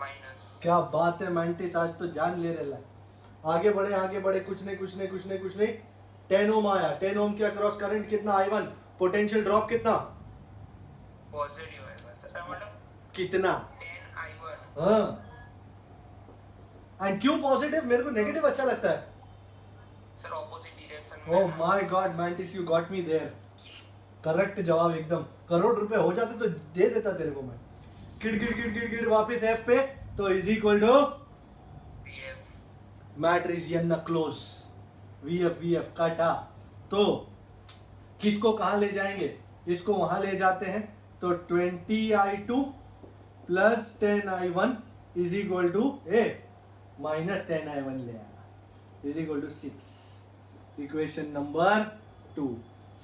माइनस. क्या बात है मैंटिस, आज तो जान ले रहा है. आगे बढ़े. कुछ नहीं. 10 ओम आया. 10 ओम के अक्रॉस करंट कितना? I1. पोटेंशियल ड्रॉप कितना? पॉजिटिव है सर, मतलब कितना? 10I1. हाँ. एंड क्यों पॉजिटिव? मेरे को नेगेटिव अच्छा लगता है. Sir opposite direction oh my god मैंटिस, you got me there. Correct जवाब एकदम. करोड़ रुपए हो जाते तो दे देता तेरे को मैं. किड़ वापस F पे. तो is equal to PF. Matter is यन क्लोज. VF काटा. तो किसको कहाँ ले जाएंगे? इसको वहां ले जाते हैं. तो 20I2 plus 10I1 is equal to minus 10I1 ले आना is equal to 6. Equation number 2.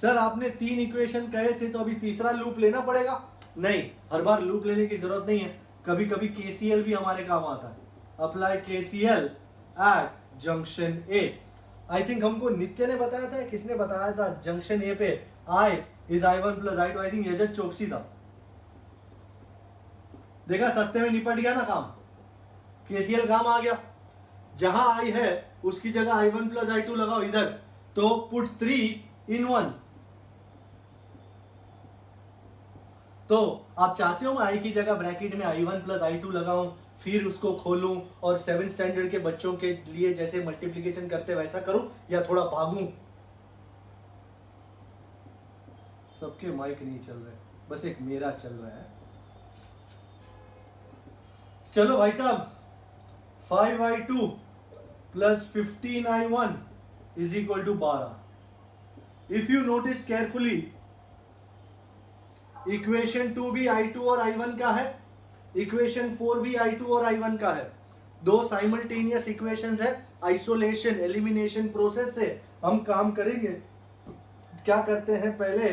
Sir आपने 3 इक्वेशन कहे थे, तो अभी तीसरा लूप लेना पड़ेगा? नहीं, हर बार लूप लेने की जरूरत नहीं है. कभी कभी KCL भी हमारे काम आता है. Apply KCL at junction A. I think हमको नित्य ने बताया था, किसने बताया था? जंक्शन A पे I is I1 plus I2. I think Yajat Chouksey था. देखा, सस्ते में निपट गया ना काम. KCL काम आ गया. जहां I है उसकी जगह I1 प्लस I2 लगाओ इधर. तो पुट 3 in 1. तो आप चाहते हो मैं I की जगह ब्रैकेट में I1 प्लस I2 लगाऊं, फिर उसको खोलूं और 7th स्टैंडर्ड के बच्चों के लिए जैसे मल्टीप्लिकेशन करते वैसा करूं, या थोड़ा भागूं? सबके माइक नहीं चल रहे, बस एक मेरा चल रहा है. चलो भाई साहब, 5I2 plus 15I1 is equal to 12. If you notice carefully, equation 2 भी I2 और I1 का है. इक्वेशन 4 भी I2 और I1 का है. दो साइमल्टेनियस इक्वेशंस है. आइसोलेशन एलिमिनेशन प्रोसेस से हम काम करेंगे. क्या करते हैं, पहले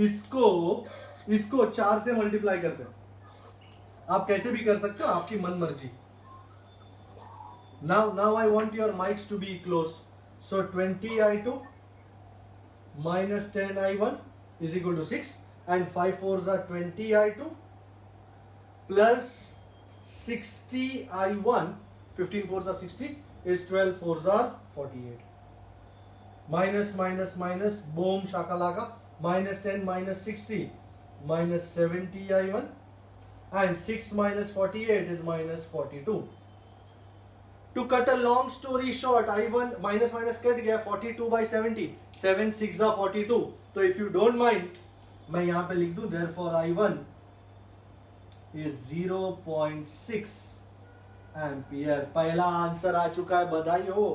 इसको 4 से मल्टीप्लाई करते हैं. आप कैसे भी कर सकते हो, आपकी मन मर्जी. now I want your mics to be closed. So 20I2 minus 10I1 is equal to 6, and 5 4s are 20I2 plus 60I1. 15 4s are 60 is 12 4s are 48. Minus boom shakalaka. Minus 10 minus 60 minus 70I1, and 6 minus 48 is minus 42. To cut a long story short, I1 minus cut गया. 42 by 70. 7 6 are 42. तो if you don't mind, मैं यहाँ पे लिख दूं, therefore I1 is 0.6 ampere. पहला answer आ चुका है, बधाई हो.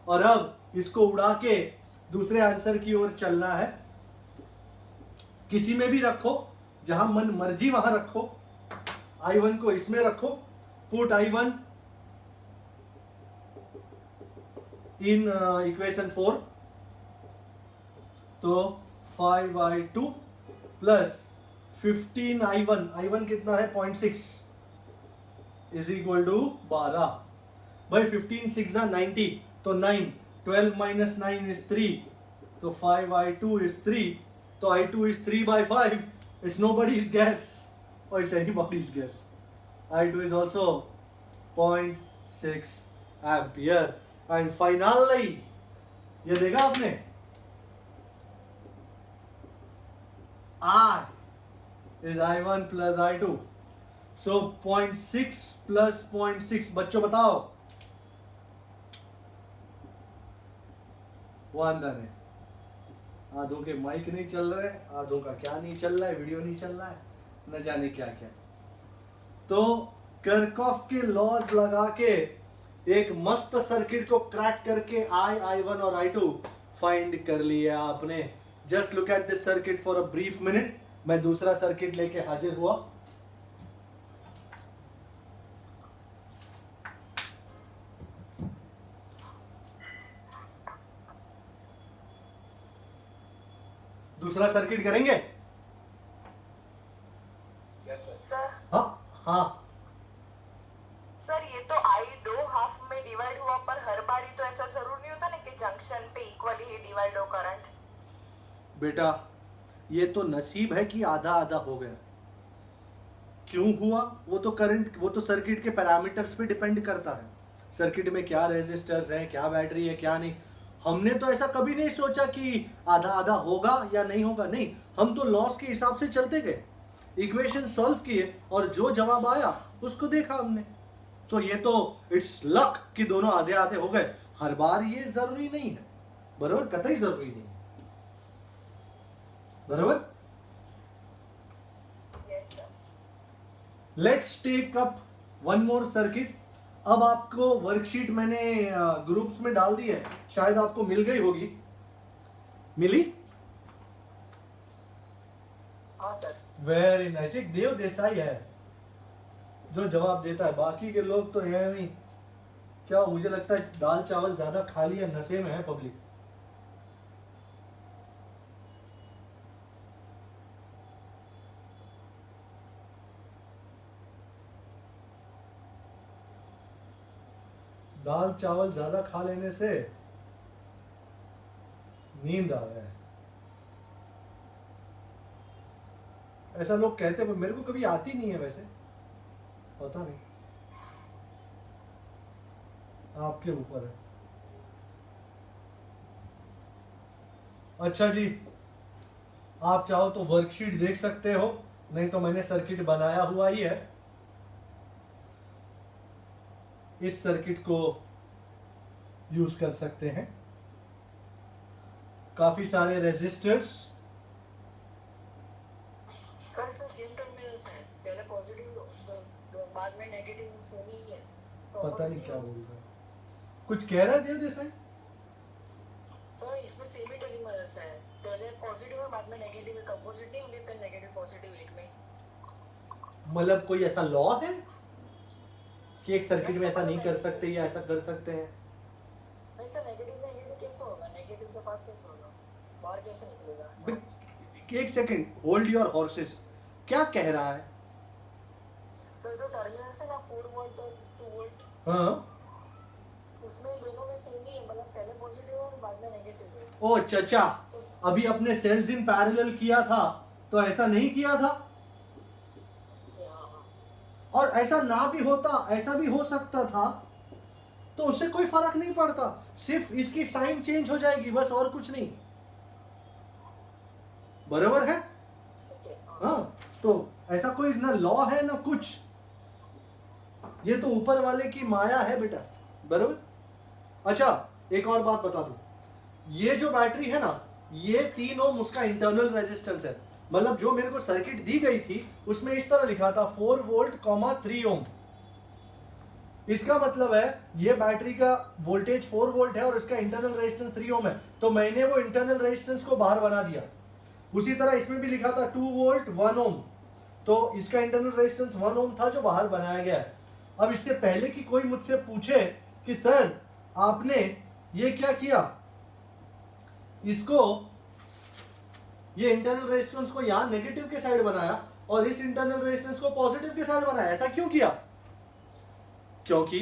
और अब इसको उड़ा के दूसरे आंसर की ओर चलना है. किसी में भी रखो, जहां मन मर्जी वहां रखो. I1 को इसमें रखो. Put I1 in equation 4. तो 5I2 प्लस 15I1. I1 कितना है? 0.6 इज इक्वल टू 12. भाई 15 6 90, तो 9. 12 minus 9 is 3. तो 5I2 is 3. तो I2 is 3 by 5. It's nobody's guess, or it's anybody's guess. I2 is also 0.6 ampere. And finally, ये देखा आपने, I is I1 plus I2. So 0.6 plus 0.6. बच्चों बताओ. वांदा ने आधों के माइक नहीं चल रहे, आधों का क्या नहीं चल रहा है, वीडियो नहीं चल रहा है, न जाने क्या क्या। तो किरचॉफ के लॉज लगा के एक मस्त सर्किट को क्रैक करके I1 और I2 फाइंड कर लिया आपने। Just look at this circuit for a brief minute. मैं दूसरा सर्किट लेके हाजिर हुआ। दूसरा सर्किट करेंगे? Yes, sir. सर हाँ सर ये तो आई दो हाफ में डिवाइड हुआ, पर हर बारी तो ऐसा जरूर नहीं होता ना कि जंक्शन पे इक्वली ही डिवाइड हो करंट। बेटा, ये तो नसीब है कि आधा आधा हो गया। क्यों हुआ वो तो करंट, वो तो सर्किट के पैरामीटर्स पे डिपेंड करता है। सर्किट में क्या रेजिस्टर्स हैं, क्या बैटरी है, क्या नहीं। हमने तो ऐसा कभी नहीं सोचा कि आधा आधा होगा या नहीं होगा। नहीं, हम तो लॉस के हिसाब से चलते गए, इक्वेशन सॉल्व किए और जो जवाब आया उसको देखा हमने। सो ये तो इट्स लक कि दोनों आधे आधे हो गए। हर बार ये जरूरी नहीं है, बराबर, कतई जरूरी नहीं है, बराबर। Yes sir. Let's take up one more circuit. अब आपको वर्कशीट मैंने ग्रुप्स में डाल दी है, शायद आपको मिल गई होगी। मिली? हाँ सर। Very nice. एक देव देसाई है जो जवाब देता है, बाकी के लोग तो है नहीं। क्या मुझे लगता है दाल चावल ज्यादा खा लिया, नशे में है पब्लिक। दाल चावल ज्यादा खा लेने से नींद आ रहा है, ऐसा लोग कहते हैं, पर मेरे को कभी आती नहीं है वैसे, पता नहीं, आपके ऊपर है। अच्छा जी, आप चाहो तो वर्कशीट देख सकते हो, नहीं तो मैंने सर्किट बनाया हुआ ही है। इस सर्किट को यूज कर सकते हैं। काफी सारे रेजिस्टर्स। सर इसमें सेम टर्मिनल्स हैं, पहले पॉजिटिव बाद में नेगेटिव सोनी है, तो पता नहीं क्या बोल रहा है, कुछ कह रहा है देव देसाई। सर इसमें सेम ही टर्मिनल्स हैं, पहले पॉजिटिव है बाद में नेगेटिव है, अपोजिट नहीं होंगे, पहले नेगेटिव पॉजिटिव एक में। मतलब कोई ऐसा लॉ है कि एक सर्किट में ऐसा नहीं कर सकते या ऐसा कर सकते हैं? नहीं सर, नेगेटिव में नेगेटिव कैसे होगा, नेगेटिव से पास कैसे होगा, बाहर कैसे निकलेगा? एक सेकंड, होल्ड योर हॉर्सेस। क्या कह रहा है? सर जो टर्मिनल्स है ना 4 वोल्ट और 2 वोल्ट, हाँ, उसमें दोनों में सेम ही है, मतलब पहले पॉजिटिव और बाद में नेगेटिव है। ओ चाचा, अभी अपने सेल्स इन पैरेलल किया था तो ऐसा नहीं किया था, और ऐसा ना भी होता, ऐसा भी हो सकता था, तो उससे कोई फर्क नहीं पड़ता, सिर्फ इसकी साइन चेंज हो जाएगी बस, और कुछ नहीं, बराबर है? हाँ, तो ऐसा कोई ना लॉ है ना कुछ, ये तो ऊपर वाले की माया है बेटा, बराबर। अच्छा, एक और बात बता दूं, ये जो बैटरी है ना, ये 3 ओम उसका इंटरनल रेजिस्टेंस है। मतलब जो मेरे को सर्किट दी गई थी उसमें इस तरह लिखा था 4 वोल्ट 3 ओम। इसका मतलब है ये बैटरी का वोल्टेज 4 वोल्ट है और इसका इंटरनल रेजिस्टेंस 3 ओम है, तो मैंने वो इंटरनल रेजिस्टेंस को बाहर बना दिया। उसी तरह इसमें भी लिखा था 2 वोल्ट 1 ओम, तो इसका इंटरनल रेजिस्टेंस 1 ओम था जो बाहर बनाया गया है। अब इससे पहले कि कोई मुझसे पूछे कि सर आपने ये क्या किया, इसको, ये इंटरनल रेजिस्टेंस को यहां नेगेटिव के साइड बनाया और इस इंटरनल रेजिस्टेंस को पॉजिटिव के साइड बनाया, ऐसा क्यों किया? क्योंकि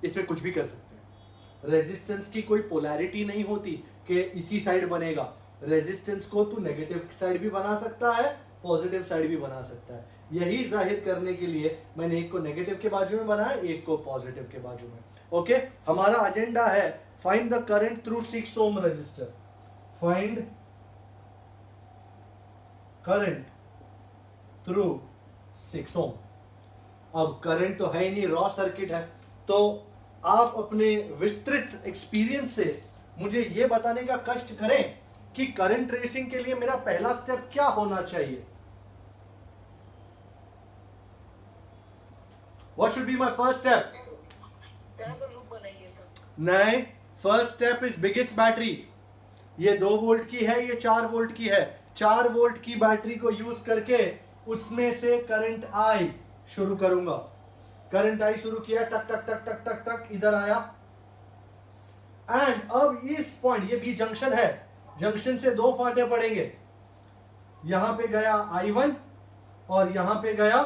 इसमें कुछ भी कर सकते हैं, रेजिस्टेंस की कोई पोलैरिटी नहीं होती कि इसी साइड बनेगा। रेजिस्टेंस को तू नेगेटिव साइड भी बना सकता है, पॉजिटिव साइड भी बना सकता है। यही जाहिर करने के लिए मैंने एक को नेगेटिव के बाजू में बनाया, एक को पॉजिटिव के बाजू में। ओके, हमारा एजेंडा है find the current through 6 ohm resistor. Find current through 6 ohm. अब करंट तो है ही नहीं, रॉ सर्किट है, तो आप अपने विस्तृत एक्सपीरियंस से मुझे यह बताने का कष्ट करें कि करंट ट्रेसिंग के लिए मेरा पहला स्टेप क्या होना चाहिए. What should be my first step? क्या तो लूप बनाइए सर. नहीं, first step is biggest battery. ये 2 वोल्ट की है, ये 4 वोल्ट की है. 4 वोल्ट की बैटरी को यूज करके उसमें से करंट आई शुरू करूंगा. करंट आई शुरू किया, टक टक टक टक टक टक इधर आया. एंड अब इस पॉइंट, ये बी जंक्शन है, जंक्शन से 2 फाटे पड़ेंगे. यहां पे गया I1 और यहां पे गया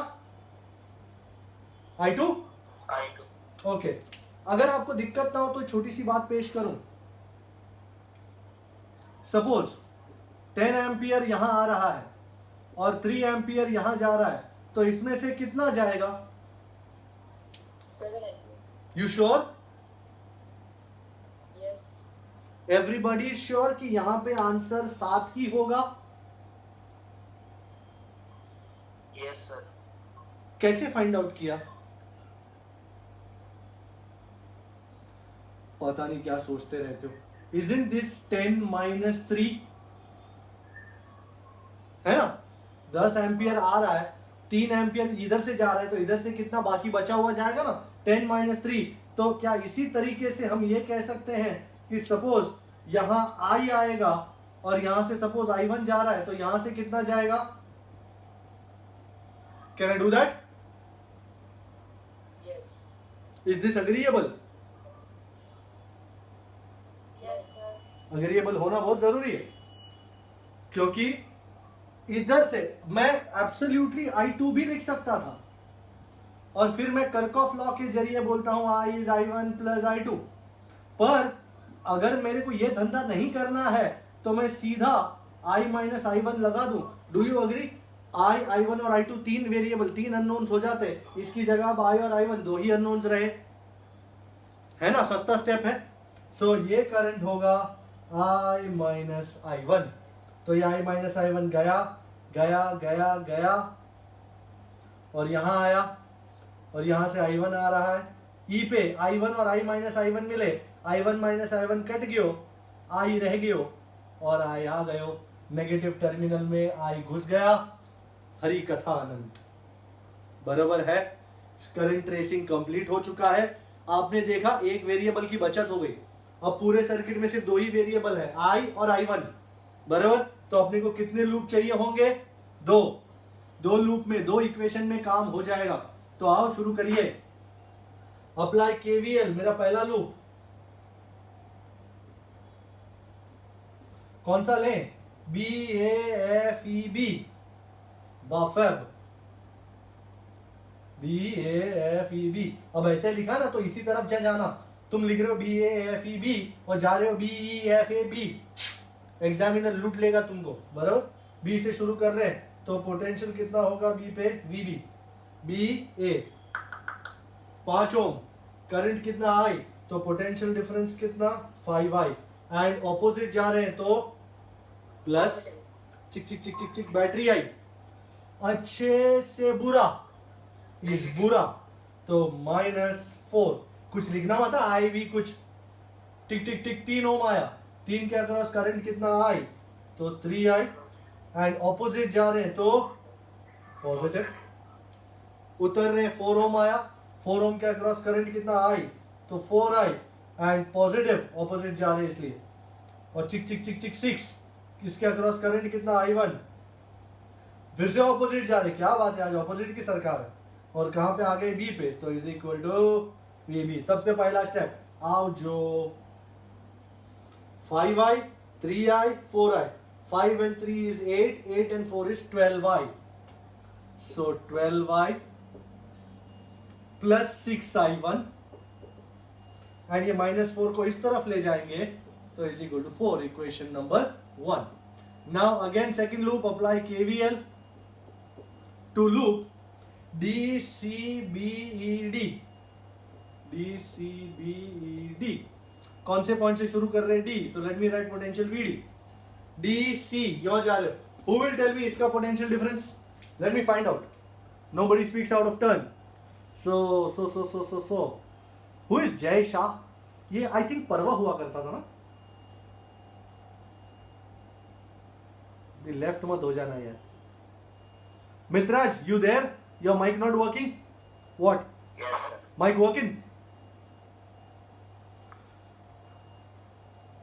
I2. ओके, अगर आपको दिक्कत ना हो तो छोटी सी बात पेश करूं. सपोज 10 एम्पियर यहां आ रहा है और 3 एम्पियर यहां जा रहा है, तो इसमें से कितना जाएगा? 7 ampere. You sure? Yes. Everybody is sure कि यहां पे आंसर 7 ही होगा? Yes, sir. कैसे फाइंड आउट किया? पता नहीं क्या सोचते रहते हो. Isn't this 10 minus 3? है ना, 10 एम्पियर आ रहा है, 3 एम्पियर इधर से जा रहा है, तो इधर से कितना बाकी बचा हुआ जाएगा ना, 10 minus 3. तो क्या इसी तरीके से हम ये कह सकते हैं कि सपोज यहां I आएगा और यहां से सपोज I1 जा रहा है, तो यहां से कितना जाएगा? Can I do that? Yes. Is this agreeable? Yes. Agreeable होना बहुत जरूरी है, क्योंकि इधर से मैं एब्सोल्युटली I2 भी लिख सकता था और फिर मैं कर्कॉफ लॉ के जरिए बोलता हूं I is I1 plus I2. पर अगर मेरे को यह धंधा नहीं करना है तो मैं सीधा I माइनस I1 लगा दूं. Do you agree? I, I1 और I2 तीन वेरिएबल, 3 अननोन्स हो जाते. इसकी जगह अब I और I1 2 ही अननोन्स रहे, है ना. सस्ता स्टेप है. सो ये करंट होगा I माइनस I1. तो ये I माइनस I1 गया गया गया गया और यहां आया और यहां से I1 आ रहा है. E पे I1 और I माइनस I1 मिले, I1 माइनस I1 कट गयो, I रह गयो और I आ गयो. नेगेटिव टर्मिनल में I घुस गया. हरी कथा आनंद. बराबर है. करंट ट्रेसिंग कंप्लीट हो चुका है. आपने देखा एक वेरिएबल की बचत हो गई. अब पूरे सर्किट में सिर्फ 2 ही वेरिएबल है, I और I1. बराबर. तो अपने को कितने लूप चाहिए होंगे? 2 लूप में 2 इक्वेशन में काम हो जाएगा. तो आओ शुरू करिए. Apply KVL. मेरा पहला लूप कौन सा लें? BAFEB. बाफेब. BAFEB. अब ऐसे लिखा ना तो इसी तरफ जाना. तुम लिख रहे हो BAFEB और जा रहे हो BEFAB. एग्जामिनर लूट लेगा तुमको. बराबर. बी से शुरू कर रहे हैं तो पोटेंशियल कितना होगा बी पे? VB. BA 5 ओम. करंट कितना I, तो पोटेंशियल डिफरेंस कितना? 5I. एंड ऑपोजिट जा रहे हैं तो प्लस. चिक चिक चिक चिक चिक. बैटरी आई. अच्छे से बुरा इस बुरा तो -4. कुछ लिखना मत I भी कुछ. टिक टिक टिक. 3 ओम आया. 3 के अक्रॉस करंट कितना I, तो 3I. एंड ऑपोजिट जा रहे हैं तो पॉजिटिव. उतर रहे हैं 4 ओम आया. 4 ओम के अक्रॉस करंट कितना I, तो 4I. एंड पॉजिटिव ऑपोजिट जा रहे हैं इसलिए. और चिक चिक चिक चिक 6. इसके अक्रॉस करंट कितना? I1. फिर से ऑपोजिट जा रहे. क्या बात है, आज ऑपोजिट की सरकार है. और कहां पे आ गए? बी पे. तो इज इक्वल टू VB. सबसे पहला स्टेप आओ जो 5I 3I 4I. 5 and 3 is 8. 8 and 4 is 12I. So 12I plus 6I1 and ये -4 को इस तरफ ले जाएंगे तो is equal to 4. Equation number 1. Now again second loop. Apply KVL to loop DCBED. DCBED. कौन से पॉइंट से शुरू कर रहे हैं? D. तो let me right potential VD. DC यहां जा रहे हो. हु विल टेल मी इसका potential difference? Late me find out. Nobody speaks out of turn. So who is Jay Shah? ये आई थिंक परवा हुआ करता था ना. लेफ्ट मत हो जाना यार. Mitraj, you there? Your mic not working? What? Yes, sir. Mic working?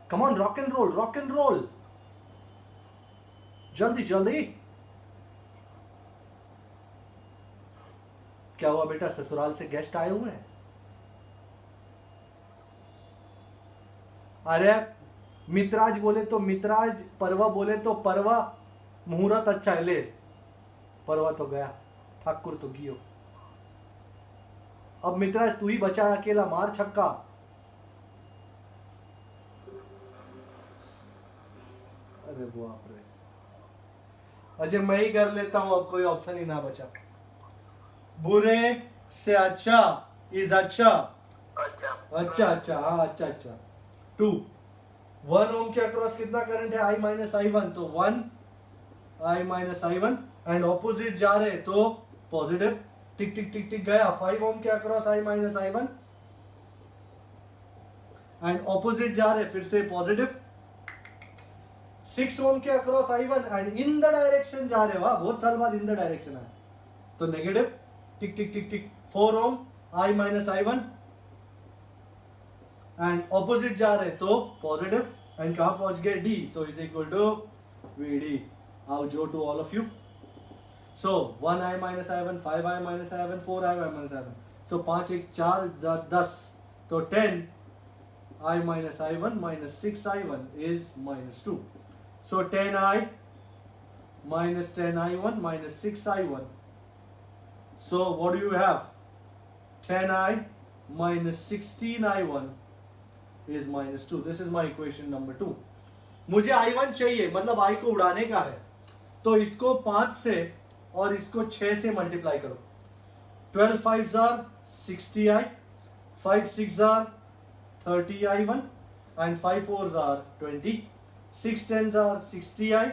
Come on, rock and roll, rock and roll. जल्दी जल्दी. क्या हुआ बेटा, ससुराल से गेस्ट आए हुए हैं? अरे मित्राज बोले तो मित्राज, परवा बोले तो परवा. मुहूर्त अच्छा है. ले, परवा तो गया, ठाकुर तो गियो. अब मित्राज तू ही बचा है अकेला, मार छक्का. अरे बाप रे. अजय मैं ही कर लेता हूं, अब कोई ऑप्शन ही ना बचा. बुरे से अच्छा इज अच्छा. अच्छा अच्छा, हाँ अच्छा अच्छा. 2 1 ओम के अक्रॉस कितना करंट है? I minus I1. तो 1 I minus I1 and opposite जा रहे तो पॉजिटिव. टिक टिक टिक टिक गया. 5 ओम के across I minus I1 and opposite जा रहे फिर से पॉजिटिव. 6 ओम के across I1 and in the direction जा रहे. वाह, बहुत साल बाद इन द डायरेक्शन आया तो negative. Tick tick tick tick. 4 ohm I minus I1 and opposite जा रहे तो पॉजिटिव. एंड कहां पहुंच गए? D. तो इज इक्वल टू VD. आओ जो to all of you. So 1 I minus I1, 5 I minus I1, 4 I minus I1. So 5 1 4 10 तो 10 I minus I1 minus 6 I1 is minus 2. So 10 I minus 10 I1 minus 6 I1. So what do you have? 10 I minus 16 I1 is minus 2. This is my equation number 2. मुझे I1 चाहिए, मतलब I को उड़ाने का है. तो इसको 5 से और इसको 6 से मल्टीप्लाई करो. 12 5s are 60I, 5 6s are 30I1 and 5 4s are 20. 6 10s are 60I,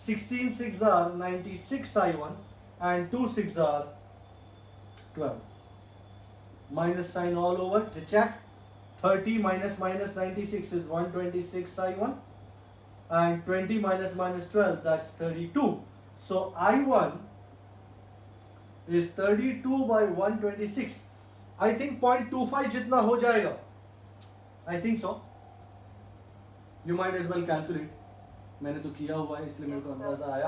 16 6s are 96I1 and 2 6s are 12. Minus sign all over to check. 30 minus minus 96 is 126 I1 and 20 minus minus 12, that's 32. So I1 is 32 by 126. I think 0.25 जितना हो जाएगा. I think so. You might as well calculate. मैंने तो किया हुआ है इसलिए मेरे को अंदाजा आया.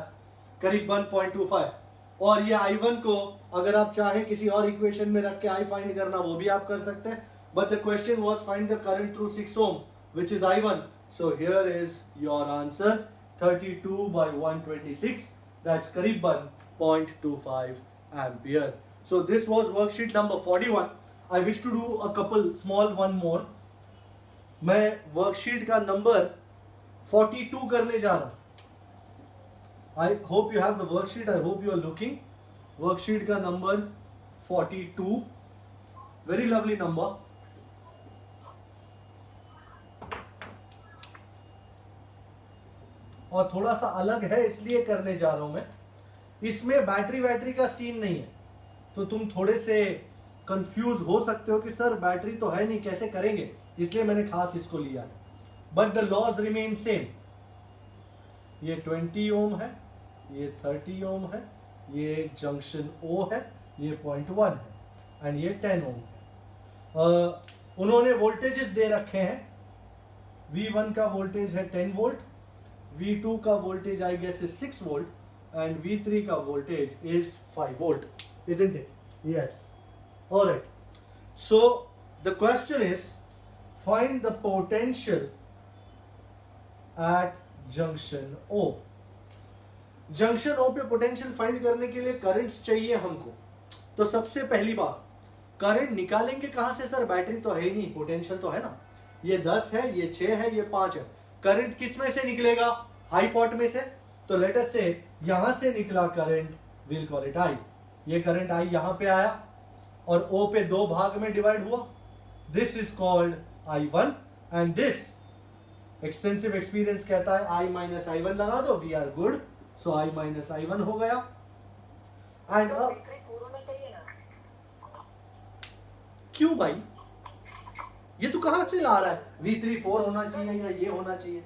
करीब 1.25. और ये I1 को अगर आप चाहे किसी और इक्वेशन में रख के I फाइंड करना वो भी आप कर सकते हैं. But the question was find the current through 6 ohm, which is I1. So here is your answer, 32 by 126. That's करीबन 0.25 ampere. So this was worksheet number 41. I wish to do a couple small one more. मैं worksheet का number 42 करने जा रहा. I hope you have the worksheet. I hope you are looking. Worksheet का number 42. Very lovely number. और थोड़ा सा अलग है इसलिए करने जा रहा हूं मैं. इसमें बैटरी का सीन नहीं है तो तुम थोड़े से कंफ्यूज हो सकते हो कि सर बैटरी तो है नहीं कैसे करेंगे, इसलिए मैंने खास इसको लिया. But the laws remain same. ये 20 ओम है, ये 30 ओम है, ये जंक्शन O है, ये 0.1 है एंड ये 10 ओम है. उन्होंने वोल्टेजेस दे रखे हैं. V1 का वोल्टेज है 10 वोल्ट, V2 का voltage I guess is 6 volt and V3 का voltage is 5 volt. Isn't it? Yes. All right. So the question is find the potential at junction O. Junction O पे potential find करने के लिए currents चाहिए हमको. तो सबसे पहली बात, करंट निकालेंगे कहां से सर? बैटरी तो है ही नहीं, पोटेंशियल तो है ना. ये 10 है, ये 6 है, ये 5 है. करंट किस में से निकलेगा? हाई पॉट में से. तो लेट अस से यहां से निकला current, will call it I. ये करंट आई यहां पे आया और O पे 2 भाग में डिवाइड हुआ. This is called I1 and this extensive experience कहता है I माइनस I1 लगा दो, we are good. So I minus I1 हो गया. एंड होना चाहिए ना. क्यों भाई? ये तो कहां से ला रहा है? V3 4 होना चाहिए या ये होना चाहिए?